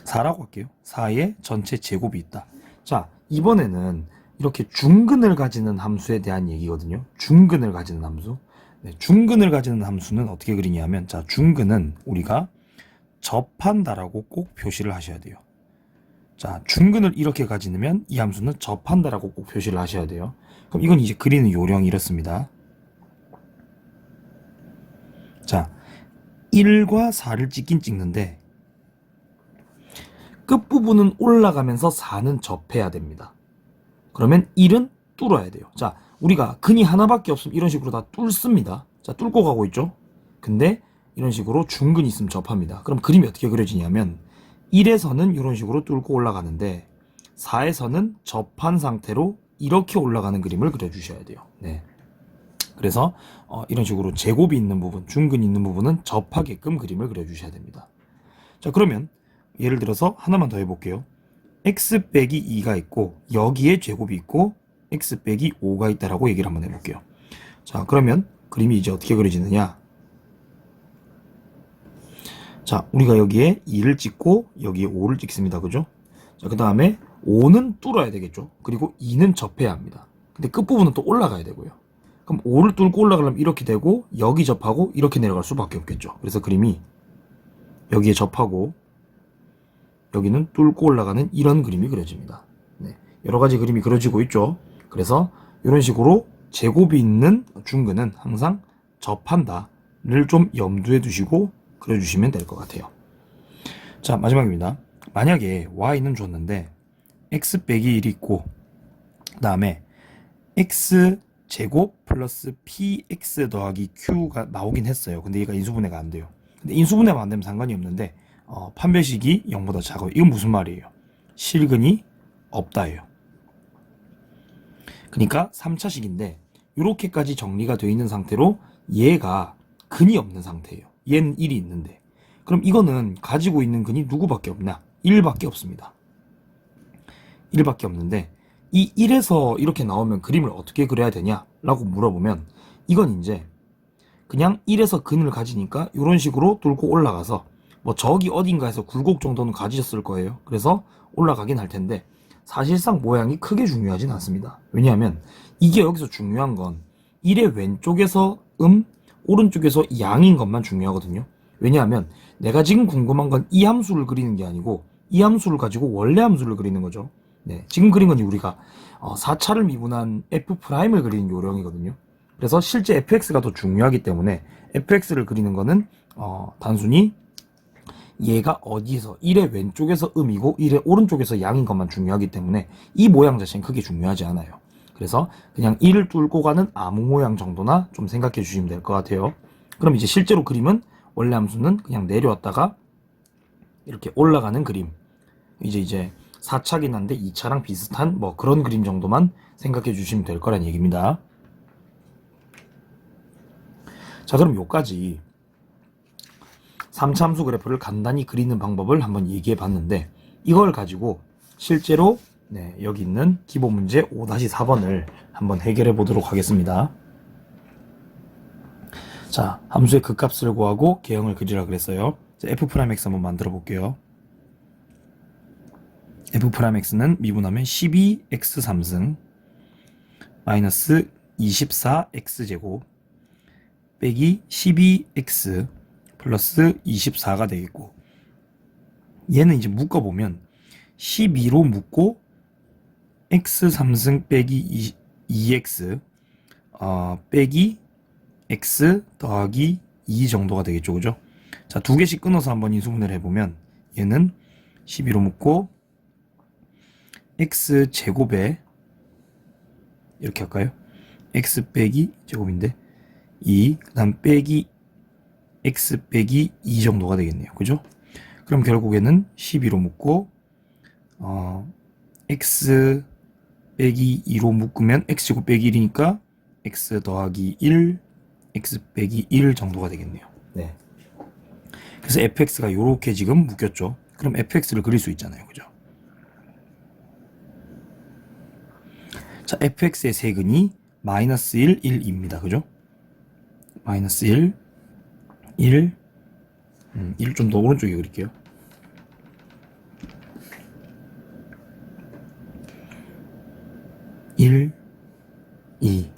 4라고 할게요. 4의 전체 제곱이 있다. 자, 이번에는 이렇게 중근을 가지는 함수에 대한 얘기거든요. 중근을 가지는 함수. 네, 중근을 가지는 함수는 어떻게 그리냐면, 자, 중근은 우리가 접한다라고 꼭 표시를 하셔야 돼요. 자, 중근을 이렇게 가지면 이 함수는 접한다라고 꼭 표시를 하셔야 돼요. 그럼 이건 이제 그리는 요령이 이렇습니다. 자, 1과 4를 찍긴 찍는데 끝부분은 올라가면서 4는 접해야 됩니다. 그러면 1은 뚫어야 돼요. 자, 우리가 근이 하나밖에 없으면 이런 식으로 다 뚫습니다. 자, 뚫고 가고 있죠? 근데 이런 식으로 중근이 있으면 접합니다. 그럼 그림이 어떻게 그려지냐면 1에서는 이런 식으로 뚫고 올라가는데 4에서는 접한 상태로 이렇게 올라가는 그림을 그려주셔야 돼요. 네. 그래서 이런 식으로 제곱이 있는 부분, 중근이 있는 부분은 접하게끔 그림을 그려주셔야 됩니다. 자, 그러면 예를 들어서 하나만 더 해볼게요. x 빼기 2가 있고 여기에 제곱이 있고 x 빼기 5가 있다라고 얘기를 한번 해볼게요. 자, 그러면 그림이 이제 어떻게 그려지느냐? 자, 우리가 여기에 2를 찍고 여기에 5를 찍습니다. 그죠? 자, 그 다음에 5는 뚫어야 되겠죠? 그리고 2는 접해야 합니다. 근데 끝부분은 또 올라가야 되고요. 그럼 5를 뚫고 올라가려면 이렇게 되고 여기 접하고 이렇게 내려갈 수밖에 없겠죠. 그래서 그림이 여기에 접하고 여기는 뚫고 올라가는 이런 그림이 그려집니다. 네, 여러 가지 그림이 그려지고 있죠. 그래서 이런 식으로 제곱이 있는 중근은 항상 접한다를 좀 염두에 두시고 그려주시면 될 것 같아요. 자, 마지막입니다. 만약에 y는 줬는데 x 빼기 1이 있고 그 다음에 x 제곱 플러스 px 더하기 q가 나오긴 했어요. 근데 얘가 인수분해가 안 돼요. 근데 인수분해만 안 되면 상관이 없는데 판별식이 0보다 작아요. 이건 무슨 말이에요? 실근이 없다예요. 그러니까 3차식인데 이렇게까지 정리가 되어 있는 상태로 얘가 근이 없는 상태예요. 얘는 1이 있는데 그럼 이거는 가지고 있는 근이 누구밖에 없나? 1밖에 없습니다. 1밖에 없는데 이 1에서 이렇게 나오면 그림을 어떻게 그려야 되냐? 라고 물어보면 이건 이제 그냥 1에서 근을 가지니까 이런 식으로 뚫고 올라가서 뭐 저기 어딘가에서 굴곡 정도는 가지셨을 거예요. 그래서 올라가긴 할 텐데 사실상 모양이 크게 중요하진 않습니다. 왜냐하면 이게 여기서 중요한 건 1의 왼쪽에서 오른쪽에서 양인 것만 중요하거든요. 왜냐하면 내가 지금 궁금한 건 이 함수를 그리는 게 아니고 이 함수를 가지고 원래 함수를 그리는 거죠. 네, 지금 그린 건 우리가 4차를 미분한 f'을 그리는 요령이거든요. 그래서 실제 fx가 더 중요하기 때문에 fx를 그리는 거는 단순히 얘가 어디서 1의 왼쪽에서 이고 1의 오른쪽에서 양인 것만 중요하기 때문에 이 모양 자체는 크게 중요하지 않아요. 그래서 그냥 1을 뚫고 가는 아무 모양 정도나 좀 생각해 주시면 될 것 같아요. 그럼 이제 실제로 그림은 원래 함수는 그냥 내려왔다가 이렇게 올라가는 그림. 이제 4차긴 한데 2차랑 비슷한 뭐 그런 그림 정도만 생각해 주시면 될 거란 얘기입니다. 자, 그럼 요까지 3차 함수 그래프를 간단히 그리는 방법을 한번 얘기해 봤는데, 이걸 가지고 실제로 여기 있는 기본 문제 5-4번을 한번 해결해 보도록 하겠습니다. 자, 함수의 극값을 구하고 개형을 그리라 그랬어요. 자, f'x 한번 만들어 볼게요. f'x는 미분하면 12x3승 마이너스 24x제곱 빼기 12x 플러스 24가 되겠고, 얘는 이제 묶어보면 12로 묶고 x3승 빼기 2x 빼기 x 더하기 2 정도가 되겠죠. 그죠? 자, 두 개씩 끊어서 한번 인수분해를 해보면 얘는 12로 묶고 x 제곱에 이렇게 할까요? x 빼기 제곱인데 2, 그 다음 빼기 x 빼기 2 정도가 되겠네요. 그죠? 그럼 결국에는 12로 묶고 x 빼기 2로 묶으면 x제곱 빼기 1이니까 x 더하기 1, x 빼기 1 정도가 되겠네요. 네. 그래서 fx가 이렇게 지금 묶였죠. 그럼 fx를 그릴 수 있잖아요. 그죠? 자, fx의 세근이 마이너스 1, 1입니다. 그죠? 마이너스 1, 1, 1 좀 더 오른쪽에 그릴게요. 1, 2.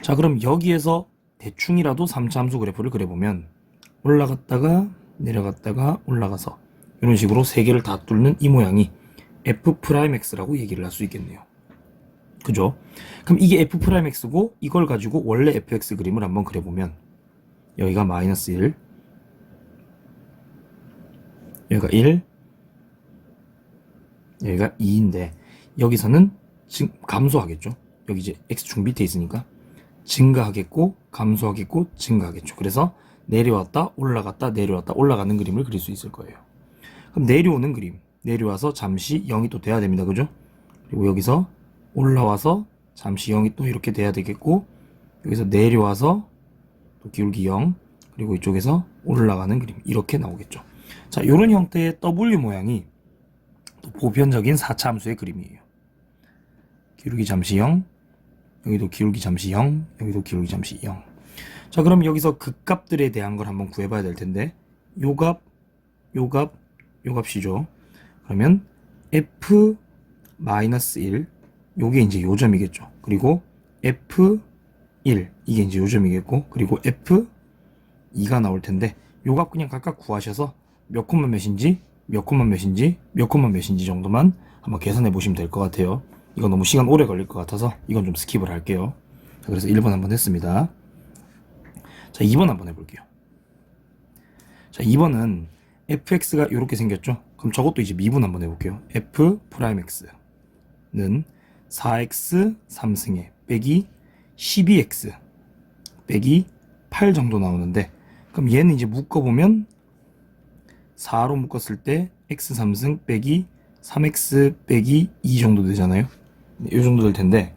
자, 그럼 여기에서 대충이라도 3차 함수 그래프를 그려보면 올라갔다가 내려갔다가 올라가서 이런 식으로 세 개를 다 뚫는 이 모양이 f'x라고 얘기를 할 수 있겠네요. 그죠? 그럼 이게 f'x고 이걸 가지고 원래 fx 그림을 한번 그려보면 여기가 마이너스 1, 여기가 1, 여기가 2인데 여기서는 감소하겠죠. 여기 이제 x축 밑에 있으니까 증가하겠고 감소하겠고 증가하겠죠. 그래서 내려왔다 올라갔다 내려왔다 올라가는 그림을 그릴 수 있을 거예요. 그럼 내려오는 그림, 내려와서 잠시 0이 또 돼야 됩니다. 그죠? 그리고 여기서 올라와서 잠시 0이 또 이렇게 돼야 되겠고, 여기서 내려와서 또 기울기 0, 그리고 이쪽에서 올라가는 그림 이렇게 나오겠죠. 자, 이런 형태의 W 모양이 또 보편적인 4차 함수의 그림이에요. 기울기 잠시 0, 여기도 기울기 잠시 0, 여기도 기울기 잠시 0. 자, 그럼 여기서 극값들에 대한 걸 한번 구해봐야 될 텐데, 요 값, 요 값, 요 값이죠. 그러면 f-1, 요게 이제 요점이겠죠. 그리고 f1, 이게 이제 요점이겠고, 그리고 f2가 나올 텐데, 요 값 그냥 각각 구하셔서 몇 콤마 몇인지, 몇 콤마 몇인지, 몇 콤마 몇인지 정도만 한번 계산해 보시면 될 것 같아요. 이거 너무 시간 오래 걸릴 것 같아서 이건 좀 스킵을 할게요. 자, 그래서 1번 한번 했습니다. 자, 2번 한번 해볼게요. 자, 2번은 fx가 이렇게 생겼죠. 그럼 저것도 이제 미분 한번 해볼게요. f'x는 4x 3승에 빼기 12x 빼기 8 정도 나오는데, 그럼 얘는 이제 묶어보면 4로 묶었을 때 x 3승 빼기 3x 빼기 2 정도 되잖아요. 이 정도 될 텐데,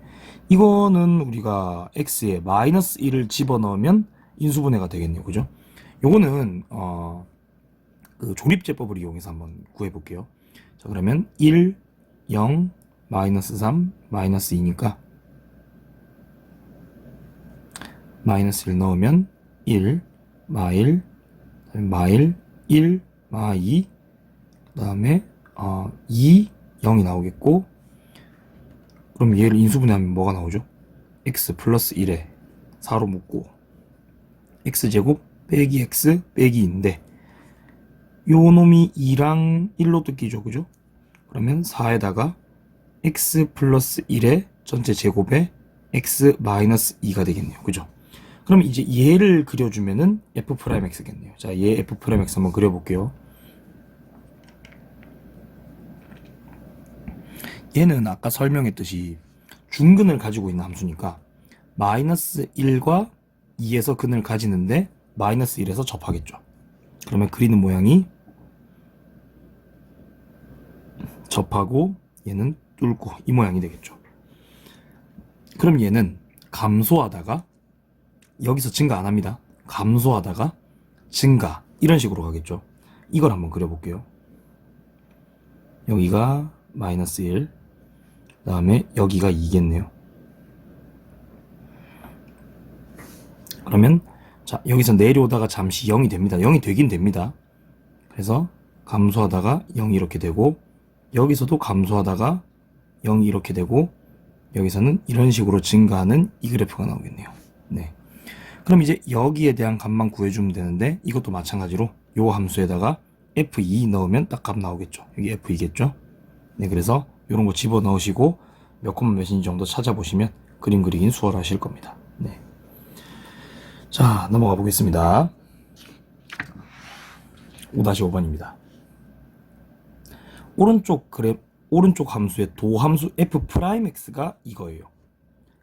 이거는 우리가 x에 마이너스 1을 집어넣으면 인수분해가 되겠네요. 그죠? 요거는 그 조립제법을 이용해서 한번 구해볼게요. 자, 그러면 1, 0, 마이너스 3, 마이너스 2니까 마이너스 1 넣으면 1, 마1, 마1, 1, 마2, 그 다음에 2, 0이 나오겠고, 그럼 얘를 인수분해하면 뭐가 나오죠? x 플러스 1에 4로 묶고 x제곱 빼기 x 빼기 2인데, 요 놈이 2랑 1로 뜯기죠. 그죠? 그러면 4에다가 x 플러스 1의 전체 제곱에 x 마이너스 2가 되겠네요. 그죠? 그럼 이제 얘를 그려주면은 f'x겠네요. 자, 얘 f'x 한번 그려볼게요. 얘는 아까 설명했듯이 중근을 가지고 있는 함수니까 마이너스 1과 2에서 근을 가지는데 마이너스 1에서 접하겠죠. 그러면 그리는 모양이 접하고 얘는 뚫고 이 모양이 되겠죠. 그럼 얘는 감소하다가 여기서 증가 안 합니다. 감소하다가 증가 이런 식으로 가겠죠. 이걸 한번 그려볼게요. 여기가 마이너스 1, 그 다음에 여기가 2겠네요. 그러면 자 여기서 내려오다가 잠시 0이 됩니다. 0이 되긴 됩니다. 그래서 감소하다가 0이 이렇게 되고 여기서도 감소하다가 0이 이렇게 되고 여기서는 이런 식으로 증가하는 이 그래프가 나오겠네요. 네. 그럼 이제 여기에 대한 값만 구해주면 되는데 이것도 마찬가지로 요 함수에다가 F2 넣으면 딱 값 나오겠죠. 여기 F2겠죠. 네, 그래서 이런 거 집어 넣으시고 몇 콤마 몇인지 정도 찾아보시면 그림 그리긴 수월하실 겁니다. 네. 자, 넘어가 보겠습니다. 5-5번입니다. 오른쪽 함수의 도함수 f'x가 이거예요.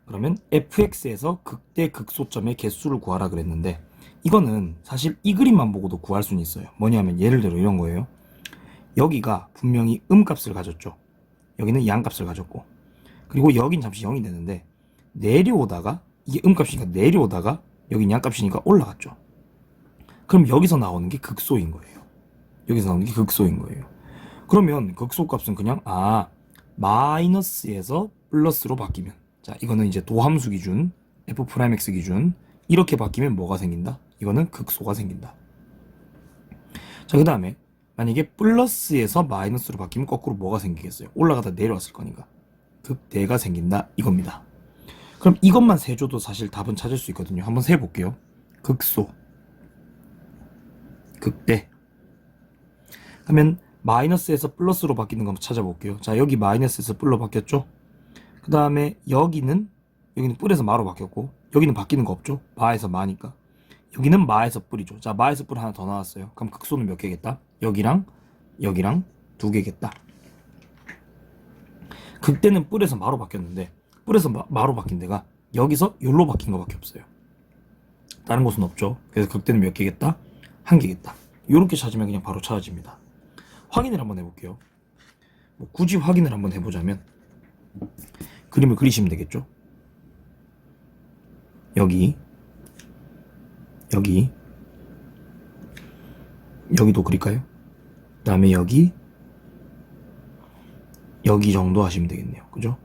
그러면 fx에서 극대 극소점의 개수를 구하라 그랬는데 이거는 사실 이 그림만 보고도 구할 수는 있어요. 뭐냐면 예를 들어 이런 거예요. 여기가 분명히 음값을 가졌죠. 여기는 양값을 가졌고 그리고 여긴 잠시 0이 되는데 내려오다가 이게 음값이니까 내려오다가 여긴 양값이니까 올라갔죠. 그럼 여기서 나오는 게 극소인 거예요. 여기서 나오는 게 극소인 거예요. 그러면 극소값은 그냥 마이너스에서 플러스로 바뀌면 자 이거는 이제 도함수 기준 f'x 기준 이렇게 바뀌면 뭐가 생긴다? 이거는 극소가 생긴다. 자 그 다음에 만약에 플러스에서 마이너스로 바뀌면 거꾸로 뭐가 생기겠어요? 올라가다 내려왔을 거니까 극대가 생긴다 이겁니다. 그럼 이것만 세줘도 사실 답은 찾을 수 있거든요. 한번 세볼게요. 극소 극대 하면 마이너스에서 플러스로 바뀌는 거 한번 찾아볼게요. 자 여기 마이너스에서 플로 바뀌었죠. 그 다음에 여기는 뿔에서 마로 바뀌었고 여기는 바뀌는 거 없죠. 마에서 마니까 여기는 마에서 뿔이죠. 자 마에서 뿔 하나 더 나왔어요. 그럼 극소는 몇 개겠다? 여기랑 여기랑 2개겠다. 극대는 뿔에서 마로 바뀌었는데 뿔에서 마로 바뀐 데가 여기서 요로 바뀐 거밖에 없어요. 다른 곳은 없죠. 그래서 극대는 몇 개겠다? 1개겠다. 요렇게 찾으면 그냥 바로 찾아집니다. 확인을 한번 해볼게요. 뭐 굳이 확인을 한번 해보자면 그림을 그리시면 되겠죠. 여기도 그릴까요? 그 다음에 여기 정도 하시면 되겠네요. 그죠?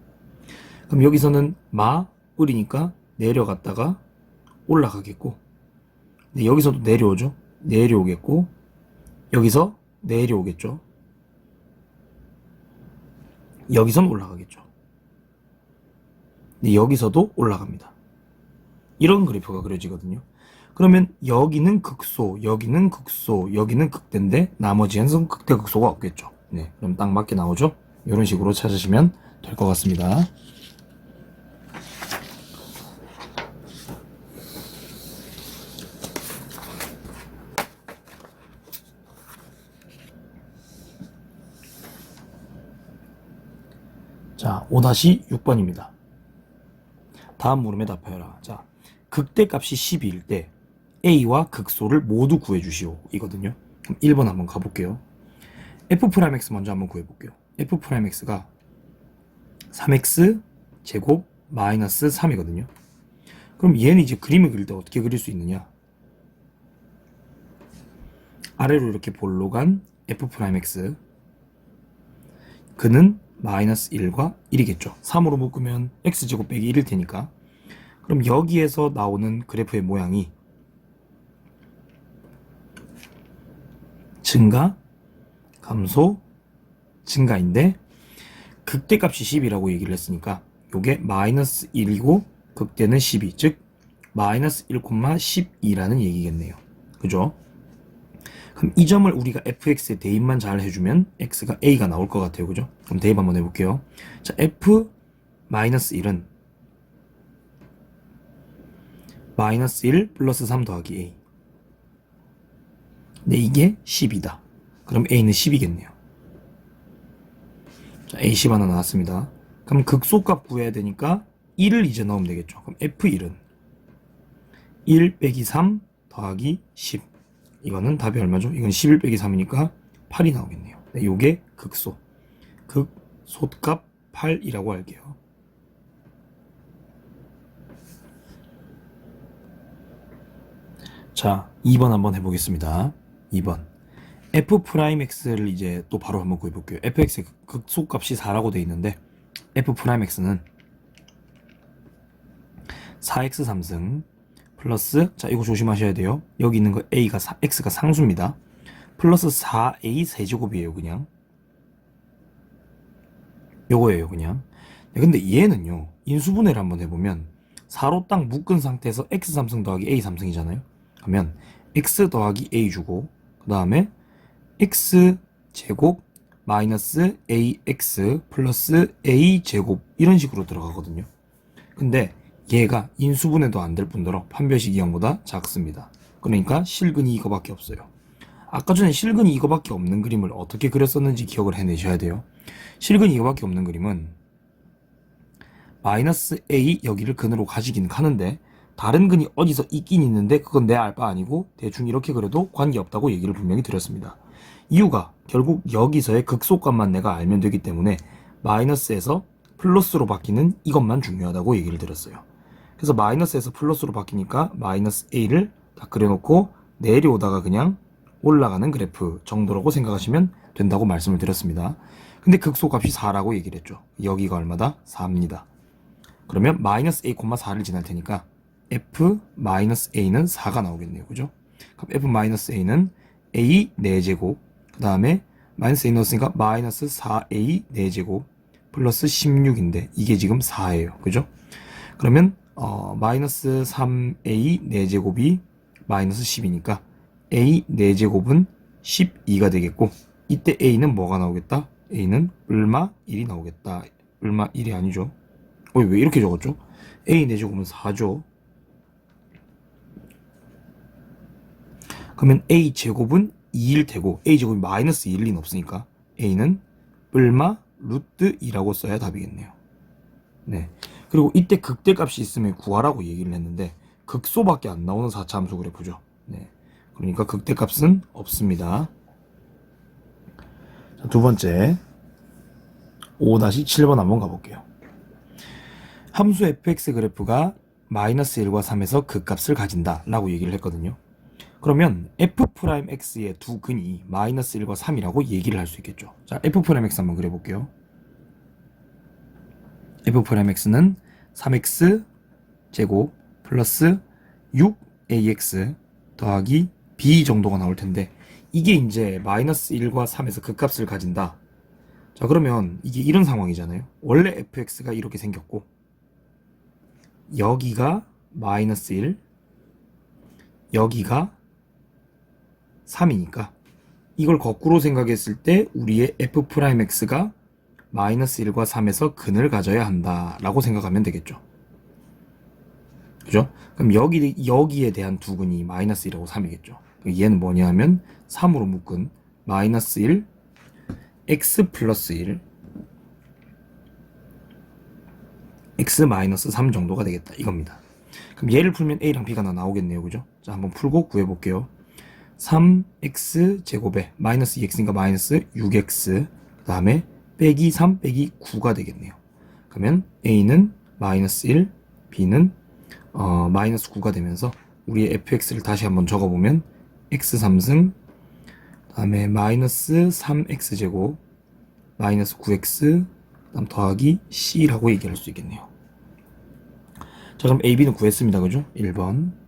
그럼 여기서는 뿔이니까 내려갔다가 올라가겠고 근데 여기서도 내려오죠. 내려오겠고 여기서 내려오겠죠. 여기선 올라가겠죠. 근데 여기서도 올라갑니다. 이런 그래프가 그려지거든요. 그러면 여기는 극소, 여기는 극소, 여기는 극대인데 나머지에는 극대 극소가 없겠죠. 네, 그럼 딱 맞게 나오죠. 이런 식으로 찾으시면 될 것 같습니다. 자, 5-6번입니다. 다음 물음에 답하여라. 자, 극대값이 12일 때 A와 극소를 모두 구해주시오. 이거든요. 그럼 1번 한번 가볼게요. F'X 먼저 한번 구해볼게요. F'X가 3X 제곱 마이너스 3이거든요. 그럼 얘는 이제 그림을 그릴 때 어떻게 그릴 수 있느냐? 아래로 이렇게 볼로 간 F'X 그는 마이너스 1과 1이겠죠. 3으로 묶으면 x제곱 빼기 1일 테니까. 그럼 여기에서 나오는 그래프의 모양이 증가, 감소, 증가인데 극대값이 10이라고 얘기를 했으니까 요게 마이너스 1이고 극대는 12, 즉 마이너스 1,12라는 얘기겠네요. 그죠? 그럼 이 점을 우리가 fx의 대입만 잘 해주면 x가 a가 나올 것 같아요. 그죠? 그럼 대입 한번 해볼게요. 자, f 마이너스 1은 마이너스 1 플러스 3 더하기 a. 근데 이게 10이다. 그럼 a는 10이겠네요. 자, a 10 하나 나왔습니다. 그럼 극소값 구해야 되니까 1을 이제 넣으면 되겠죠. 그럼 F1은 1 빼기 3 더하기 10. 이거는 답이 얼마죠? 이건 11 빼기 3이니까 8이 나오겠네요. 네, 요게 극소. 극소값 8이라고 할게요. 자, 2번 한번 해보겠습니다. 2번. f'x를 이제 또 바로 한번 구해볼게요. fx의 극소값이 4라고 되어 있는데 f'x는 4x 3승 플러스, 자 이거 조심하셔야 돼요. 여기 있는 거 a가 x가 상수입니다. 플러스 4a 세제곱이에요. 그냥 요거예요. 그냥. 근데 얘는요, 인수분해를 한번 해보면 4로 딱 묶은 상태에서 x 3승 더하기 a 3승이잖아요. 그러면 x 더하기 a 주고 그 다음에 x 제곱 마이너스 ax 플러스 a 제곱 이런 식으로 들어가거든요. 근데 얘가 인수분해도 안 될 뿐더러 판별식이 0보다 작습니다. 그러니까 실근이 이거밖에 없어요. 아까 전에 실근이 이거밖에 없는 그림을 어떻게 그렸었는지 기억을 해내셔야 돼요. 실근이 이거밖에 없는 그림은 마이너스 a 여기를 근으로 가지긴 하는데 다른 근이 어디서 있긴 있는데 그건 내 알 바 아니고 대충 이렇게 그려도 관계없다고 얘기를 분명히 드렸습니다. 이유가 결국 여기서의 극소값만 내가 알면 되기 때문에 마이너스에서 플러스로 바뀌는 이것만 중요하다고 얘기를 드렸어요. 그래서 마이너스에서 플러스로 바뀌니까 마이너스 a를 다 그려놓고 내려오다가 그냥 올라가는 그래프 정도라고 생각하시면 된다고 말씀을 드렸습니다. 근데 극소값이 4라고 얘기를 했죠. 여기가 얼마다? 4입니다. 그러면 마이너스 a, 4를 지날 테니까 f-a는 4가 나오겠네요. 그죠? 그럼 f-a는 a 4제곱 그 다음에 마이너스 a 넣었으니까 마이너스 4a 4제곱 플러스 16인데 이게 지금 4예요. 그죠? 그러면 마이너스 3a 4제곱이 마이너스 10이니까 a 4제곱은 12가 되겠고 이때 a는 뭐가 나오겠다? a는 얼마 1이 나오겠다. 얼마 1이 아니죠. 왜 이렇게 적었죠? a 4제곱은 4죠. 그러면 a 제곱은 2일 테고 a 제곱이 마이너스 1일 리는 없으니까 a는 얼마 루트 2라고 써야 답이겠네요. 네. 그리고 이때 극대값이 있으면 구하라고 얘기를 했는데 극소밖에 안 나오는 4차 함수 그래프죠. 네. 그러니까 극대값은 없습니다. 자, 두 번째 5-7번 한번 가볼게요. 함수 fx 그래프가 마이너스 1과 3에서 극값을 가진다 라고 얘기를 했거든요. 그러면 f'x의 두 근이 마이너스 1과 3이라고 얘기를 할 수 있겠죠. 자, f'x 한번 그려볼게요. f'x는 3x 제곱 플러스 6ax 더하기 b 정도가 나올 텐데 이게 이제 마이너스 1과 3에서 극값을 가진다. 자, 그러면 이게 이런 상황이잖아요. 원래 fx가 이렇게 생겼고 여기가 마이너스 1 여기가 3이니까 이걸 거꾸로 생각했을 때 우리의 f'x가 마이너스 1과 3에서 근을 가져야 한다 라고 생각하면 되겠죠. 그죠? 그럼 여기에 대한 두 근이 마이너스 1하고 3이겠죠. 얘는 뭐냐 하면 3으로 묶은 마이너스 1 x 플러스 1 x 마이너스 3 정도가 되겠다 이겁니다. 그럼 얘를 풀면 a랑 b가 나오겠네요. 그죠? 자, 한번 풀고 구해볼게요. 3x 제곱에 마이너스 2x니까 마이너스 6x 그 다음에 빼기 3 빼기 9가 되겠네요. 그러면 a는 마이너스 1 b는 마이너스 9가 되면서 우리의 fx를 다시 한번 적어보면 x 3승 그 다음에 마이너스 3x 제곱 마이너스 9x 그 다음 더하기 c라고 얘기할 수 있겠네요. 자, 그럼 a, b는 구했습니다. 그죠? 1번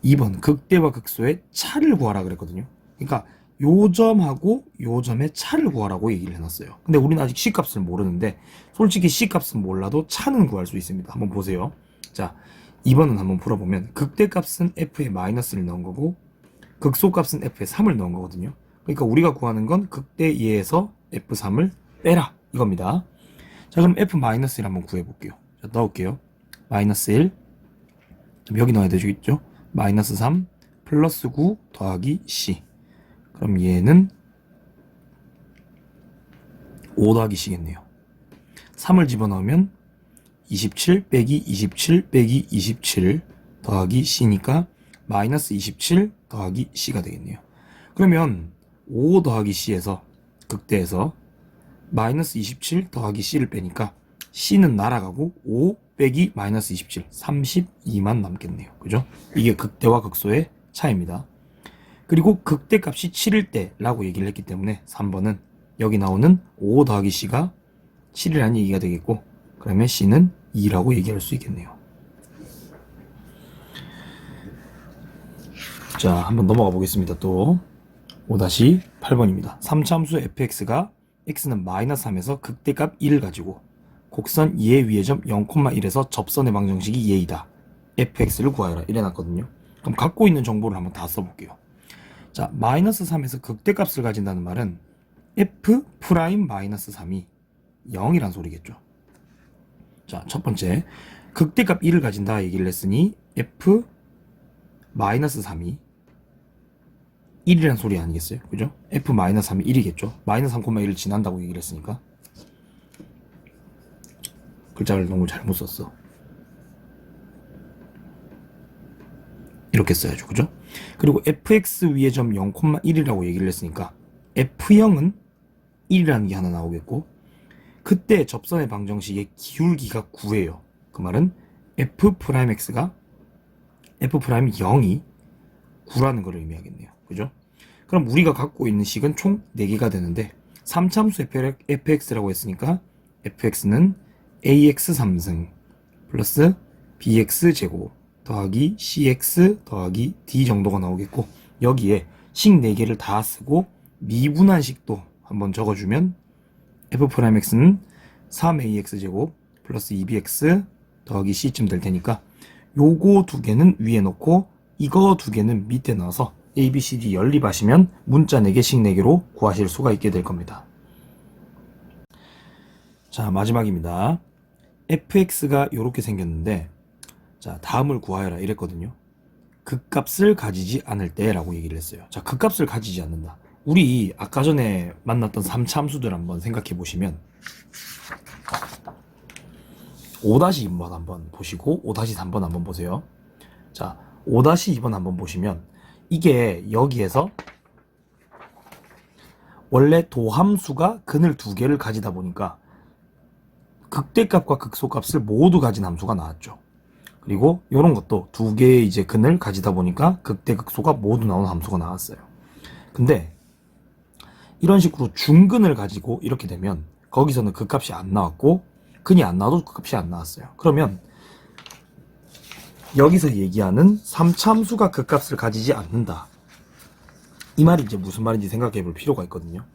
2번 극대와 극소의 차를 구하라 그랬거든요. 그러니까 요 점하고 요 점의 차를 구하라고 얘기를 해놨어요. 근데 우리는 아직 C값을 모르는데 솔직히 C값은 몰라도 차는 구할 수 있습니다. 한번 보세요. 자, 2번은 한번 풀어보면 극대값은 F에 마이너스를 넣은 거고 극소값은 F에 3을 넣은 거거든요. 그러니까 우리가 구하는 건 극대 예에서 F3을 빼라 이겁니다. 자, 그럼 F-1 한번 구해볼게요. 자, 넣을게요. 마이너스 1 여기 넣어야 되겠죠? 마이너스 3 플러스 9 더하기 C. 그럼 얘는 5 더하기 C겠네요. 3을 집어넣으면 27 빼기 27 빼기 27 더하기 C니까 마이너스 27 더하기 C가 되겠네요. 그러면 5 더하기 C에서 극대에서 마이너스 27 더하기 C를 빼니까 C는 날아가고 5 빼기 마이너스 27 32만 남겠네요. 그죠? 이게 극대와 극소의 차이입니다. 그리고 극대값이 7일 때 라고 얘기를 했기 때문에 3번은 여기 나오는 5 더하기 C가 7이라는 얘기가 되겠고, 그러면 C는 2라고 얘기할 수 있겠네요. 자, 한번 넘어가 보겠습니다. 또 5-8번입니다. 3차함수 fx가 x는 마이너스 3에서 극대값 1을 가지고 곡선 2의 위의 점 0,1에서 접선의 방정식이 2a다. fx를 구하여라. 이래놨거든요. 그럼 갖고 있는 정보를 한번 다 써볼게요. 자, 마이너스 3에서 극대값을 가진다는 말은 f 프라임 마이너스 3이 0이란 소리겠죠. 자, 첫 번째, 극대값 1을 가진다 얘기를 했으니 f 마이너스 3이 1이란 소리 아니겠어요? 그죠? f 마이너스 3이 1이겠죠. 마이너스 3,1을 지난다고 얘기를 했으니까. 글자를 너무 잘못 썼어. 이렇게 써야죠. 그죠? 그리고 fx 위의 점 0,1이라고 얘기를 했으니까 f0은 1이라는 게 하나 나오겠고, 그때 접선의 방정식의 기울기가 9예요. 그 말은 f'x가 f'이 0이 9라는 걸 의미하겠네요. 그죠? 그럼 우리가 갖고 있는 식은 총 4개가 되는데 3차함수 fx라고 했으니까 fx는 ax 3승 플러스 bx제곱 더하기 cx 더하기 d 정도가 나오겠고, 여기에 식 4개를 다 쓰고 미분한식도 한번 적어주면 f'x는 3ax제곱 플러스 2bx 더하기 c쯤 될 테니까 요거 2개는 위에 놓고 이거 2개는 밑에 넣어서 a, b, c, d 연립하시면 문자 4개, 식 4개로 구하실 수가 있게 될 겁니다. 자, 마지막입니다. fx가 이렇게 생겼는데, 자, 다음을 구하여라 이랬거든요. 극값을 가지지 않을 때 라고 얘기를 했어요. 자, 극값을 가지지 않는다. 우리 아까 전에 만났던 3차 함수들 한번 생각해 보시면 5-2번 한번 보시고 5-3번 한번 보세요. 자, 5-2번 한번 보시면 이게 여기에서 원래 도함수가 근을 2개를 가지다 보니까 극대값과 극소값을 모두 가진 함수가 나왔죠. 그리고 이런 것도 2개의 이제 근을 가지다 보니까 극대 극소가 모두 나오는 함수가 나왔어요. 근데 이런 식으로 중근을 가지고 이렇게 되면 거기서는 극값이 안 나왔고 근이 안 나와도 극값이 안 나왔어요. 그러면 여기서 얘기하는 3차 함수가 극값을 가지지 않는다, 이 말이 이제 무슨 말인지 생각해 볼 필요가 있거든요.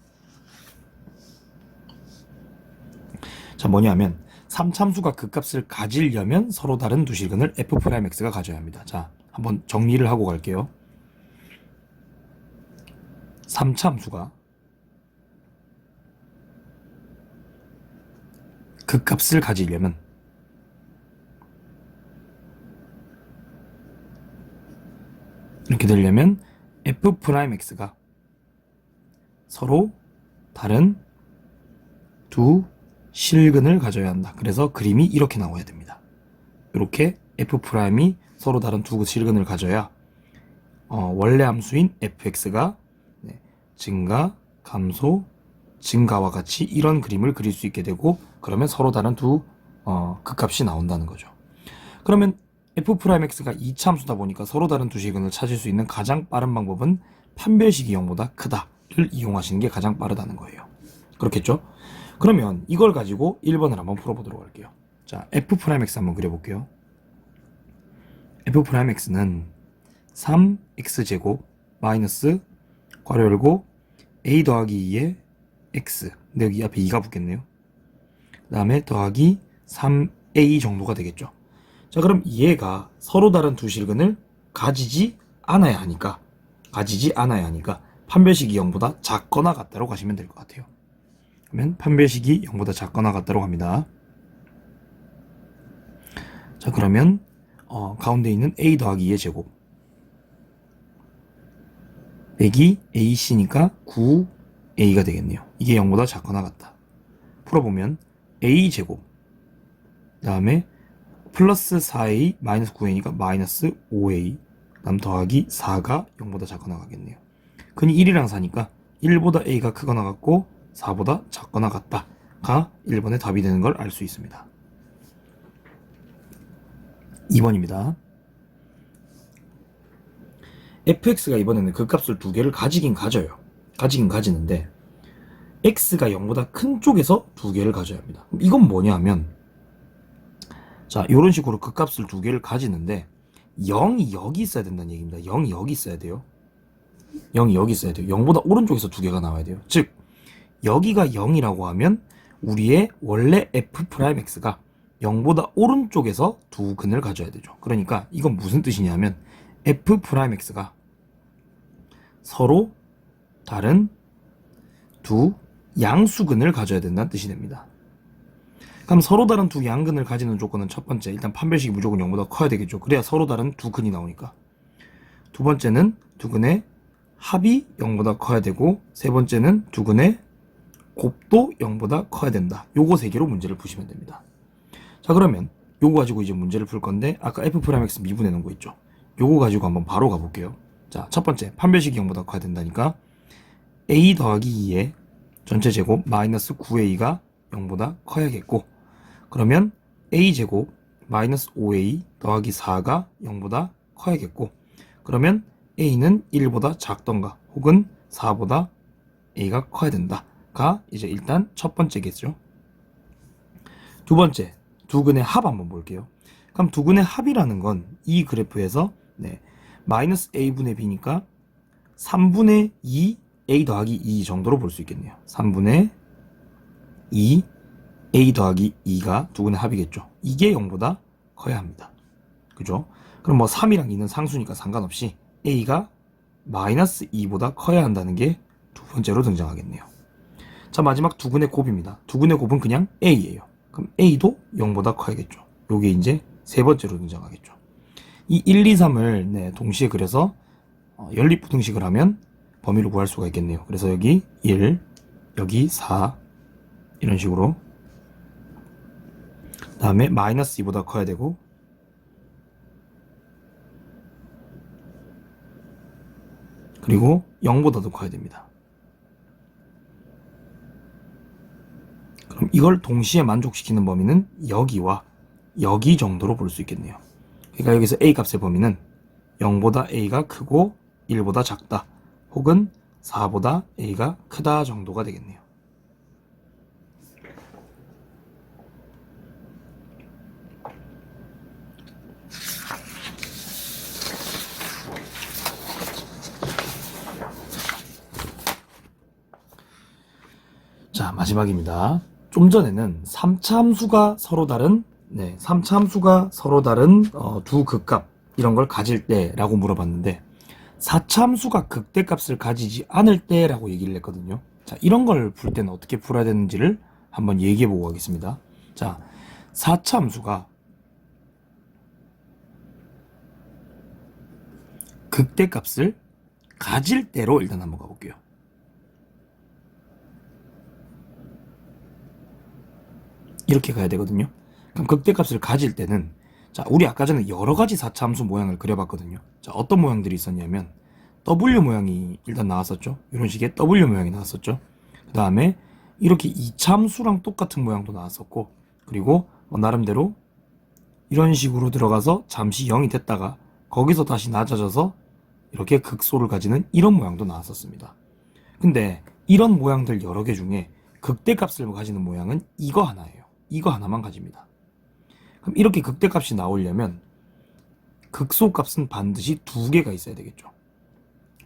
자, 뭐냐면 3차 함수가 극값을 가지려면 서로 다른 두 실근을 f'x가 가져야 합니다. 자, 한번 정리를 하고 갈게요. 3차 함수가 극값을 가지려면 이렇게 되려면 f'x가 서로 다른 두 실근을 가져야 한다. 그래서 그림이 이렇게 나와야 됩니다. 이렇게 f'이 서로 다른 두 실근을 가져야 원래 함수인 fx가 증가, 감소, 증가와 같이 이런 그림을 그릴 수 있게 되고, 그러면 서로 다른 두 극값이 나온다는 거죠. 그러면 f'x가 2차 함수다 보니까 서로 다른 두 실근을 찾을 수 있는 가장 빠른 방법은 판별식이 0보다 크다를 이용하시는 게 가장 빠르다는 거예요. 그렇겠죠? 그러면 이걸 가지고 1번을 한번 풀어보도록 할게요. 자, f'x 한번 그려볼게요. f'x는 3x제곱 마이너스 괄호 열고 a 더하기 2의 x, 근데 여기 앞에 2가 붙겠네요. 그 다음에 더하기 3a 정도가 되겠죠. 자, 그럼 얘가 서로 다른 두 실근을 가지지 않아야 하니까 판별식이 0보다 작거나 같다로 가시면 될 것 같아요. 그러면 판별식이 0보다 작거나 같다로 갑니다. 자, 그러면 가운데 있는 a 더하기 2의 제곱 빼기 ac니까 9a가 되겠네요. 이게 0보다 작거나 같다. 풀어보면 a제곱 그 다음에 플러스 4a 마이너스 9a니까 마이너스 5a 그다음 더하기 4가 0보다 작거나 같겠네요. 근이 1이랑 4니까 1보다 a가 크거나 같고 4보다 작거나 같다가 1번의 답이 되는 걸 알 수 있습니다. 2번입니다. fx가 이번에는 그 값을 두 개를 가지긴 가지는데 x가 0보다 큰 쪽에서 두 개를 가져야 합니다. 이건 뭐냐면 자, 이런 식으로 그 값을 두 개를 가지는데 0이 여기 있어야 된다는 얘기입니다. 0이 여기 있어야 돼요. 0이 여기 있어야 돼요. 0보다 오른쪽에서 두 개가 나와야 돼요. 즉 여기가 0이라고 하면 우리의 원래 f'x가 0보다 오른쪽에서 두 근을 가져야 되죠. 그러니까 이건 무슨 뜻이냐면 f'x가 서로 다른 두 양수근을 가져야 된다는 뜻이 됩니다. 그럼 서로 다른 두 양근을 가지는 조건은 첫 번째, 일단 판별식이 무조건 0보다 커야 되겠죠. 그래야 서로 다른 두 근이 나오니까. 두 번째는 두 근의 합이 0보다 커야 되고, 세 번째는 두 근의 곱도 0보다 커야 된다. 요거 세 개로 문제를 푸시면 됩니다. 자, 그러면 요거 가지고 이제 문제를 풀 건데, 아까 f'x 미분해 놓은 거 있죠. 요거 가지고 한번 바로 가볼게요. 자, 첫 번째, 판별식이 0보다 커야 된다니까 a 더하기 2의 전체 제곱 마이너스 9a가 0보다 커야겠고, 그러면 a제곱 마이너스 5a 더하기 4가 0보다 커야겠고, 그러면 a는 1보다 작던가 혹은 4보다 a가 커야 된다가 이제 일단 첫 번째겠죠. 두 번째, 두 근의 합 한번 볼게요. 그럼 두 근의 합이라는 건 이 그래프에서 마이너스 a분의 b니까 3분의 2 a 더하기 2 정도로 볼 수 있겠네요. 3분의 2 a 더하기 2가 두 근의 합이겠죠. 이게 0보다 커야 합니다. 그죠? 그럼 뭐 3이랑 2는 상수니까 상관없이 a가 마이너스 2보다 커야 한다는 게 두 번째로 등장하겠네요. 자, 마지막 두 근의 곱입니다. 두 근의 곱은 그냥 a예요. 그럼 a도 0보다 커야겠죠. 요게 이제 세 번째로 등장하겠죠. 이 1, 2, 3을 동시에 그려서 연립부등식을 하면 범위를 구할 수가 있겠네요. 그래서 여기 1, 여기 4 이런 식으로, 그 다음에 마이너스 2보다 커야 되고, 그리고 0보다도 커야 됩니다. 그럼 이걸 동시에 만족시키는 범위는 여기와 여기 정도로 볼 수 있겠네요. 그러니까 여기서 a 값의 범위는 0보다 a가 크고 1보다 작다 혹은 4보다 a가 크다 정도가 되겠네요. 자, 마지막입니다. 좀 전에는 3차 함수가 서로 다른 3차 함수가 서로 다른 두 극값 이런 걸 가질 때라고 물어봤는데 4차 함수가 극대값을 가지지 않을 때라고 얘기를 했거든요. 자, 이런 걸 풀 때는 어떻게 풀어야 되는지를 한번 얘기해 보고 가겠습니다. 자, 4차 함수가 극대값을 가질 때로 일단 한번 가볼게요. 이렇게 가야 되거든요. 그럼 극대값을 가질 때는, 자, 우리 아까 전에 여러 가지 4차 함수 모양을 그려봤거든요. 자, 어떤 모양들이 있었냐면 W 모양이 일단 나왔었죠. 이런 식의 W 모양이 나왔었죠. 그 다음에 이렇게 2차 함수랑 똑같은 모양도 나왔었고, 그리고 나름대로 이런 식으로 들어가서 잠시 0이 됐다가 거기서 다시 낮아져서 이렇게 극소를 가지는 이런 모양도 나왔었습니다. 근데 이런 모양들 여러 개 중에 극대값을 가지는 모양은 이거 하나예요. 이거 하나만 가집니다. 그럼 이렇게 극대값이 나오려면 극소값은 반드시 두 개가 있어야 되겠죠.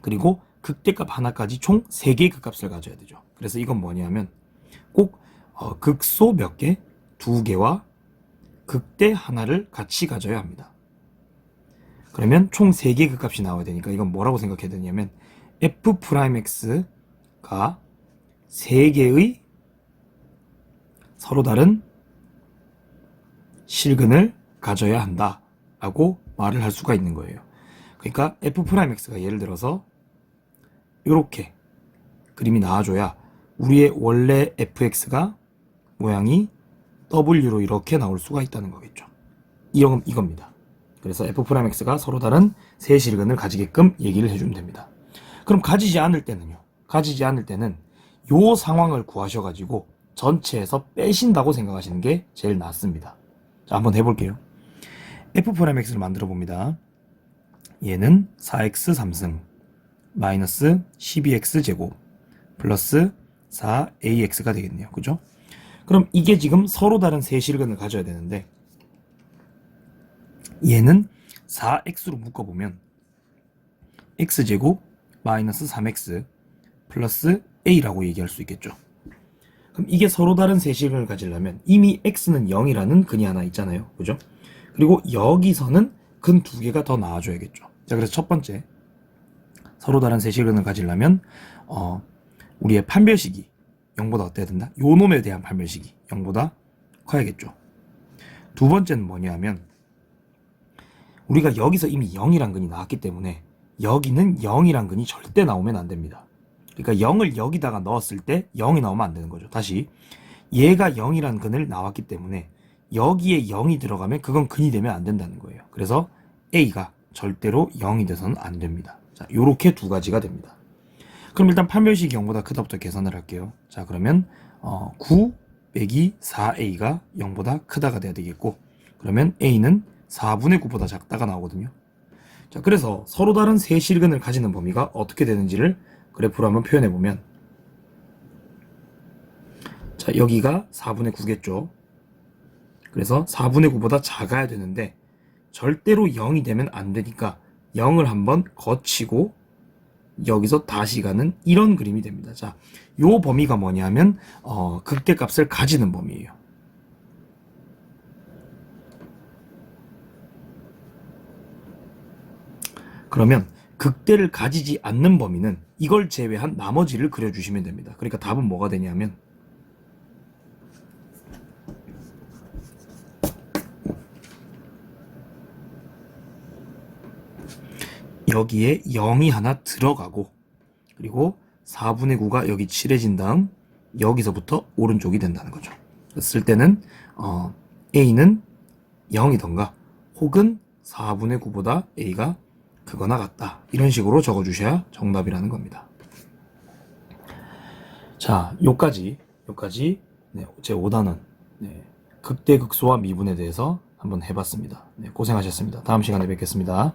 그리고 극대값 하나까지 총 3개의 극값을 가져야 되죠. 그래서 이건 뭐냐면 꼭 극소 몇 개? 2개와 극대 하나를 같이 가져야 합니다. 그러면 총 3개의 극값이 나와야 되니까 이건 뭐라고 생각해야 되냐면 f'x가 3개의 서로 다른 실근을 가져야 한다 라고 말을 할 수가 있는 거예요. 그러니까 f'x가 예를 들어서 이렇게 그림이 나와줘야 우리의 원래 fx가 모양이 W로 이렇게 나올 수가 있다는 거겠죠. 이겁니다. 그래서 F'X가 서로 다른 세 실근을 가지게끔 얘기를 해주면 됩니다. 그럼 가지지 않을 때는요. 가지지 않을 때는 요 상황을 구하셔가지고 전체에서 빼신다고 생각하시는 게 제일 낫습니다. 자, 한번 해볼게요. F'X를 만들어 봅니다. 얘는 4X 3승 마이너스 12X 제곱 플러스 4AX가 되겠네요. 그죠? 그럼 이게 지금 서로 다른 세 실근을 가져야 되는데 얘는 4x로 묶어보면 x제곱 마이너스 3x 플러스 a라고 얘기할 수 있겠죠. 그럼 이게 서로 다른 세 실근을 가지려면 이미 x는 0이라는 근이 하나 있잖아요. 그죠? 그리고 여기서는 근 두 개가 더 나와줘야겠죠. 자, 그래서 첫 번째 서로 다른 세 실근을 가지려면 우리의 판별식이 0보다 어때야 된다? 요 놈에 대한 판별식이 0보다 커야겠죠. 두 번째는 뭐냐 하면 우리가 여기서 이미 0이란 근이 나왔기 때문에 여기는 0이란 근이 절대 나오면 안 됩니다. 그러니까 0을 여기다가 넣었을 때 0이 나오면 안 되는 거죠. 다시 얘가 0이란 근을 나왔기 때문에 여기에 0이 들어가면 그건 근이 되면 안 된다는 거예요. 그래서 A가 절대로 0이 돼서는 안 됩니다. 자, 요렇게 두 가지가 됩니다. 그럼 일단 판별식이 0보다 크다부터 계산을 할게요. 자, 그러면 9 빼기 4A가 0보다 크다가 돼야 되겠고, 그러면 A는 4분의 9보다 작다가 나오거든요. 자, 그래서 서로 다른 세 실근을 가지는 범위가 어떻게 되는지를 그래프로 한번 표현해 보면, 자, 여기가 4분의 9겠죠. 그래서 4분의 9보다 작아야 되는데 절대로 0이 되면 안 되니까 0을 한번 거치고 여기서 다시 가는 이런 그림이 됩니다. 자, 요 범위가 뭐냐면 극대값을 가지는 범위예요. 그러면 극대를 가지지 않는 범위는 이걸 제외한 나머지를 그려주시면 됩니다. 그러니까 답은 뭐가 되냐면 여기에 0이 하나 들어가고 그리고 4분의 9가 여기 칠해진 다음 여기서부터 오른쪽이 된다는 거죠. 쓸 때는 A는 0이던가 혹은 4분의 9보다 A가 크거나 같다. 이런 식으로 적어주셔야 정답이라는 겁니다. 자, 요까지 네, 제 5단원 극대극소와 미분에 대해서 한번 해봤습니다. 네, 고생하셨습니다. 다음 시간에 뵙겠습니다.